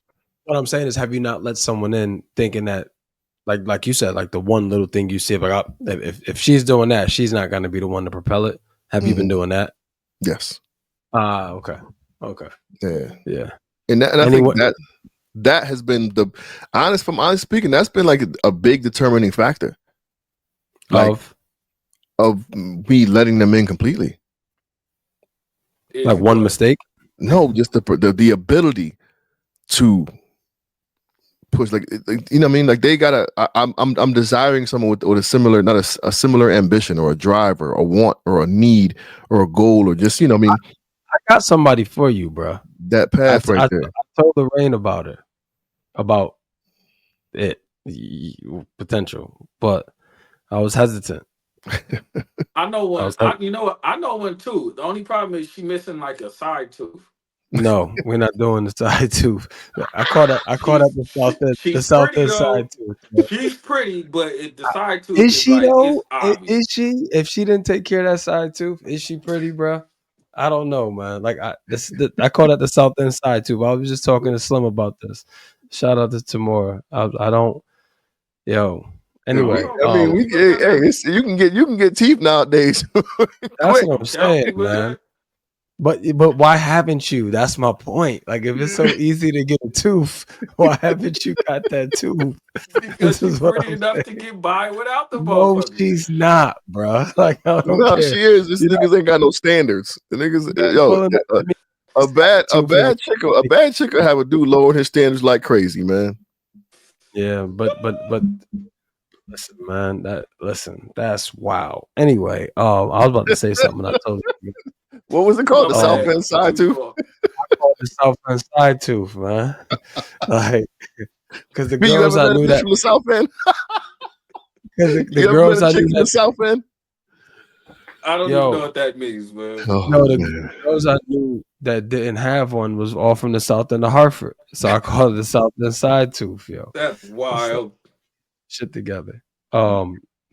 What I'm saying is, have you not let someone in thinking that, like you said, like the one little thing you see, like if she's doing that, she's not gonna be the one to propel it. Have you been doing that? Yes. Okay. Yeah. And I think that has been from honest speaking, that's been like a big determining factor. Like, of me letting them in completely. Like one mistake? No, just the ability to push, like, you know what I mean? Like, they gotta. I'm desiring someone with a similar, not a similar ambition or a drive or a want or a need or a goal or just, I mean. I got somebody for you, bro. That path right there. I told Lorraine about it potential, but I was hesitant. I know one. I know one too. The only problem is she missing like a side tooth. No, we're not doing the side tooth. I caught up the south end side tooth. She's pretty, but the side tooth is she like, though? Is she? If she didn't take care of that side tooth, is she pretty, bro? I don't know, man. Like I caught at the south end side tooth. I was just talking to Slim about this. Shout out to Tamora. I don't. Yo. Anyway, I mean, you can get teeth nowadays. That's what I'm saying, man. But why haven't you? That's my point. Like, if it's so easy to get a tooth, why haven't you got that tooth? Because she's pretty enough to get by without the No, she's not, bro. Like, I don't care. She is. These niggas ain't got no standards. The niggas, a bad chick will have a dude lower his standards like crazy, man. Yeah, but Listen, man. That's wow. Anyway, I was about to say something. I told you. What was it called? The My South bad. End Side Tooth? I called the South End Side Tooth, man. Like, because the B, you girls ever I met a knew bitch that from the South End? because the You ever met girls a I chick knew from the that South End? I don't even know yo what that means, man. Oh, no the man. girls I knew that didn't have one was all from the South End of Hartford, so I called it the South End Side Tooth, yo. That's So, wild. shit together.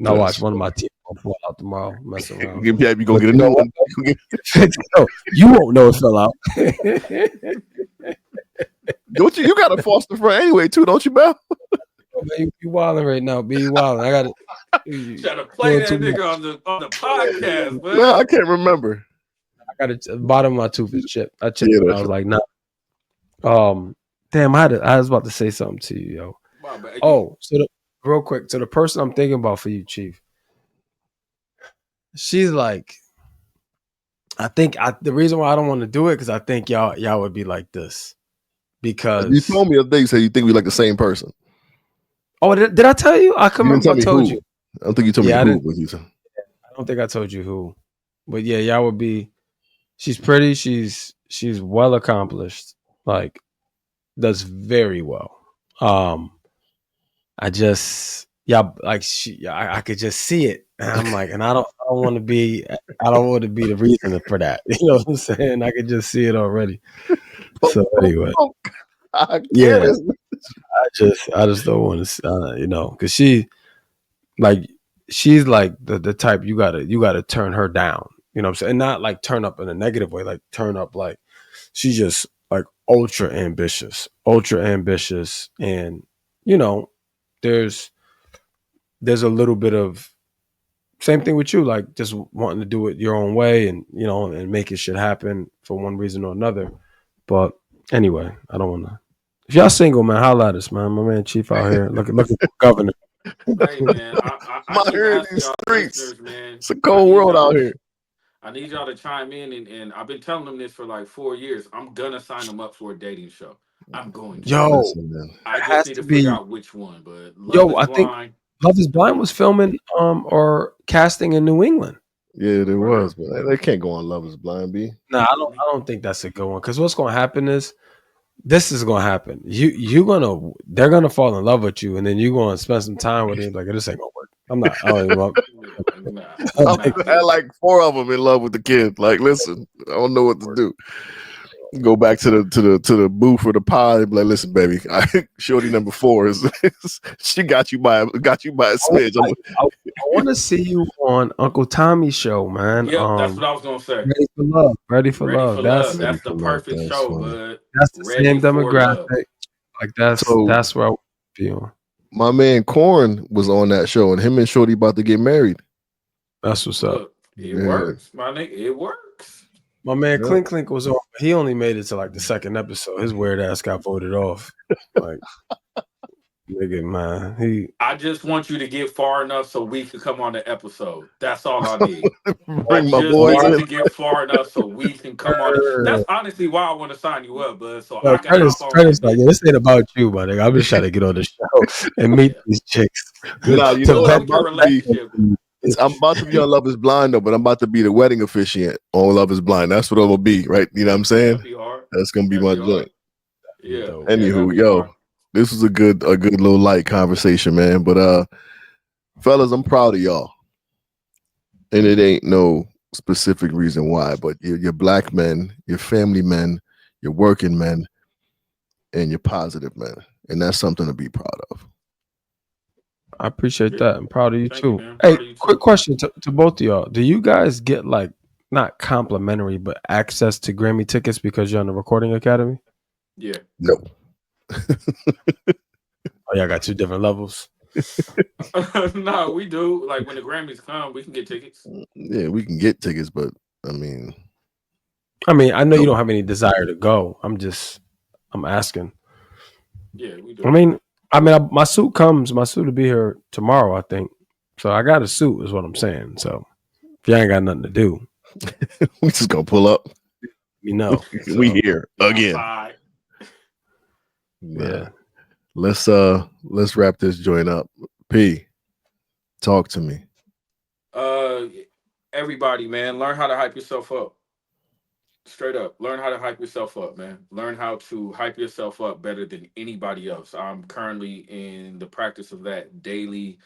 Now watch That's one of my teeth gonna fall out tomorrow. Mess around. yeah, you gonna But get a you know new what? one. You gonna No, you won't know it fell out. don't you got a foster friend anyway, too, don't you, Bell? Man, you wilding right now, B. You wilding. I got it. Trying to play Doing that too much. nigga on the podcast, Man, I man. can't remember. I got it. The bottom of my tooth is chipped. I chipped Yeah, it. I that's was like, nah. Damn, I was about to say something to you, yo. My bad. Oh, real quick, so the person I'm thinking about for you, Chief, she's like, the reason why I don't want to do it because I think y'all would be like this. You Because told me the other day, you said you think we like the same person. did I tell you? I couldn't You didn't remember tell if I me told who. you. I don't think you told Yeah, I me who didn't. was you. I don't think I told you who. But yeah, y'all would be. She's pretty. She's well accomplished. Like does very well. I just like I could just see it. And I'm like, and I don't want to be the reason for that. You know what I'm saying? I could just see it already. So anyway, I yeah, can't. I just don't want to, because she's like the type you gotta turn her down. You know what I'm saying? And not like turn up in a negative way, like turn up like she's just like ultra ambitious, and you know, there's a little bit of same thing with you, like just wanting to do it your own way and and making shit happen for one reason or another. But anyway, I don't want to. If y'all single, man, holla at us, man. My man Chief out here looking for governor. Hey, man, I I'm out keep here in asking these y'all streets. listeners, man. It's a I cold need world y'all out to here. I need y'all to chime in, and I've been telling them this for like 4 years. I'm gonna sign them up for a dating show. I'm going to. Yo, Listen, man. I it just has need to to figure be. out which one. But Love Yo, Is I think Blind. Love Is Blind was filming or casting in New England. Yeah, there Word was, up. but they can't go on Love Is Blind, B. Nah, I don't think that's a good one. Because what's going to happen is this is going to happen. They're gonna fall in love with you, and then you're going to spend some time with it. Like this ain't gonna work. I don't even want. Nah, I nah, had man. like 4 of them in love with the kid. Like, listen, I don't know what to Word. do. Go back to the booth for the pod and be like, listen, baby, shorty number 4 is she got you by a smidge. I want to see you on Uncle Tommy's show, man. Yep, that's what I was gonna say. Ready for Love. Ready for Ready Love. for Love. Ready That's for the love. perfect That's show, funny. bud. That's the Ready same for Love. demographic. Like So that's where I want to be on. my man Corn was on that show, and him and Shorty about to get married. That's what's up. Look, it Yeah, works, my nigga. It works. My man yeah. Clink Clink was on. He only made it to like the second episode. His weird ass got voted off. Like nigga, man. I just want you to get far enough so we can come on the episode. That's all I need. I Bring my just boys need in. to get far enough so we can come on it. That's honestly why I want to sign you up, bud. So I can hop on Prentice, that like, bitch. yeah, this ain't about you, my nigga. I'm just trying to get on the show and meet Yeah. these chicks. Nah, I'm you know To what? building I'm a good about to be. relationship. I'm about to be on Love Is Blind though, but I'm about to be the wedding officiant on Love Is Blind. That's what I'm gonna be, right? You know what I'm saying? That'd be hard. That's gonna be That'd my be hard. joint. Yeah. Dope. Yeah, that'd Anywho, be hard. yo, this was a good little light conversation, man. But fellas, I'm proud of y'all. And it ain't no specific reason why, but you're black men, you're family men, you're working men, and you're positive men. And that's something to be proud of. I appreciate Yeah. that. I'm proud of you Thank you, too. man. Hey, Proud of you quick too. question to both of y'all. Do you guys get like not complimentary, but access to Grammy tickets because you're on the Recording Academy? Yeah. No. Oh, y'all got two different levels. No, we do. Like when the Grammys come, we can get tickets. Yeah, we can get tickets, but I mean, I mean, I know you no. don't have any desire to go. I'm asking. Yeah, we do. I mean, my suit will be here tomorrow, I think. So I got a suit, is what I'm saying. So if you ain't got nothing to do, We just gonna pull up. you know. We So, here again. Outside. Nah. yeah. Let's wrap this joint up. P, Talk to me. Everybody, man, learn how to hype yourself up. Straight up, learn how to hype yourself up, man. Learn how to hype yourself up better than anybody else. I'm currently in the practice of that daily,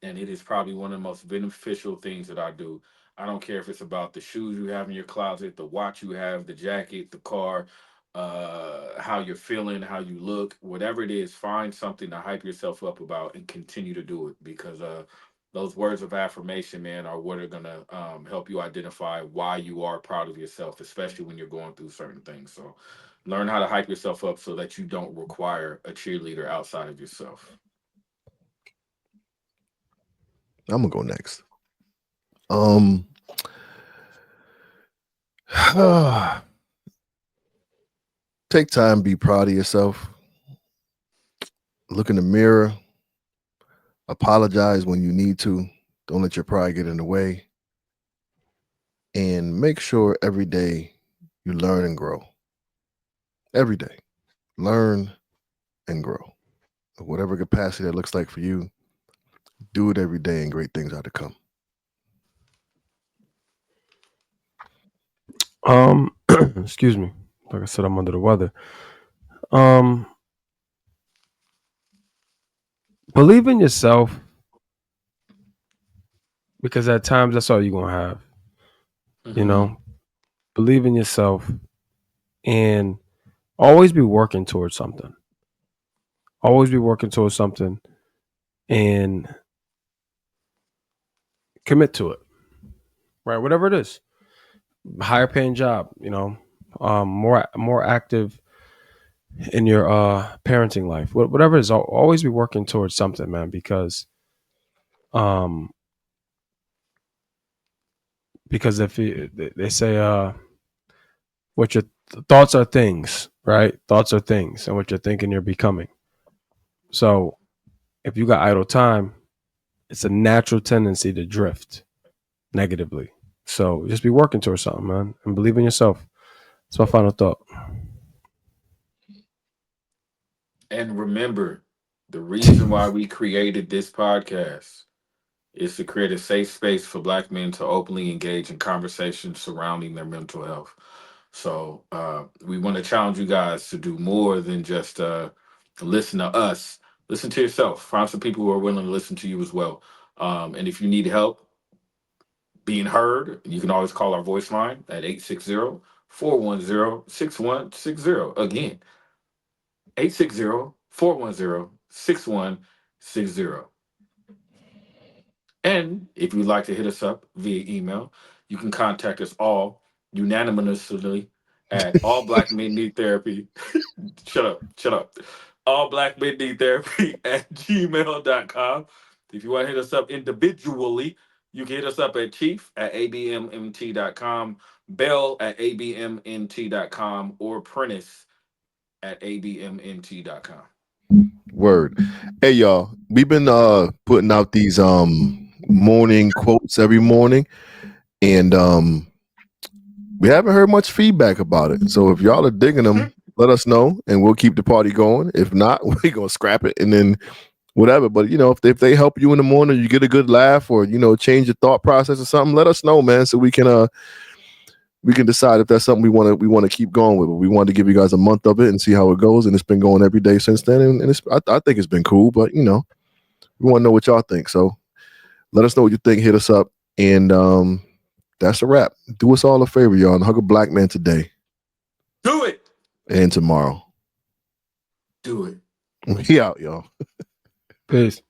and it is probably one of the most beneficial things that I do. I don't care if it's about the shoes you have in your closet, the watch you have, the jacket, the car, how you're feeling, how you look, whatever it is, find something to hype yourself up about and continue to do it, because those words of affirmation, man, are what are gonna help you identify why you are proud of yourself, especially when you're going through certain things. So, learn how to hype yourself up so that you don't require a cheerleader outside of yourself. I'm gonna go next. Um, take time, be proud of yourself. Look in the mirror. Apologize when you need to. Don't let your pride get in the way. And make sure every day you learn and grow. Every day, learn and grow. Whatever capacity that looks like for you, do it every day, and great things are to come. Excuse me. Like I said, I'm under the weather. Um, believe in yourself, because at times that's all you're gonna have. You know, believe in yourself and always be working towards something. Always be working towards something and commit to it. Right, whatever it is. Higher paying job, more active in your parenting life. Whatever it is, always be working towards something, man, because um if they say what your thoughts are things, right? Thoughts are things, and what you're thinking you're becoming. So if you got idle time, it's a natural tendency to drift negatively. So just be working towards something, man, and believe in yourself. That's my final thought. And remember, the reason why we created this podcast is to create a safe space for Black men to openly engage in conversations surrounding their mental health. So we want to challenge you guys to do more than just listen to us. Listen to yourself. Find some people who are willing to listen to you as well. And if you need help being heard, you can always call our voice line at 860-410-6160. Again, 860-410-6160. And if you'd like to hit us up via email, you can contact us all unanimously at All Black Men Need Therapy. Shut up. All Black Men Need Therapy at gmail.com. If you want to hit us up individually, you can hit us up at Chief at abmmt.com, Bell at abmnt.com, or Prentice at abmnt.com. Word. Hey y'all, we've been putting out these morning quotes every morning, and we haven't heard much feedback about it. So if y'all are digging them, let us know, and we'll keep the party going. If not, we're gonna scrap it and then whatever. But if they help you in the morning, you get a good laugh, or change your thought process or something, let us know, man, so we can decide if that's something we want to keep going with. But we wanted to give you guys a month of it and see how it goes, and it's been going every day since then, and I think it's been cool. But we want to know what y'all think, so let us know what you think. Hit us up, and that's a wrap. Do us all a favor, y'all, and hug a Black man today. Do it. And tomorrow. Do it. We out, y'all. Peace.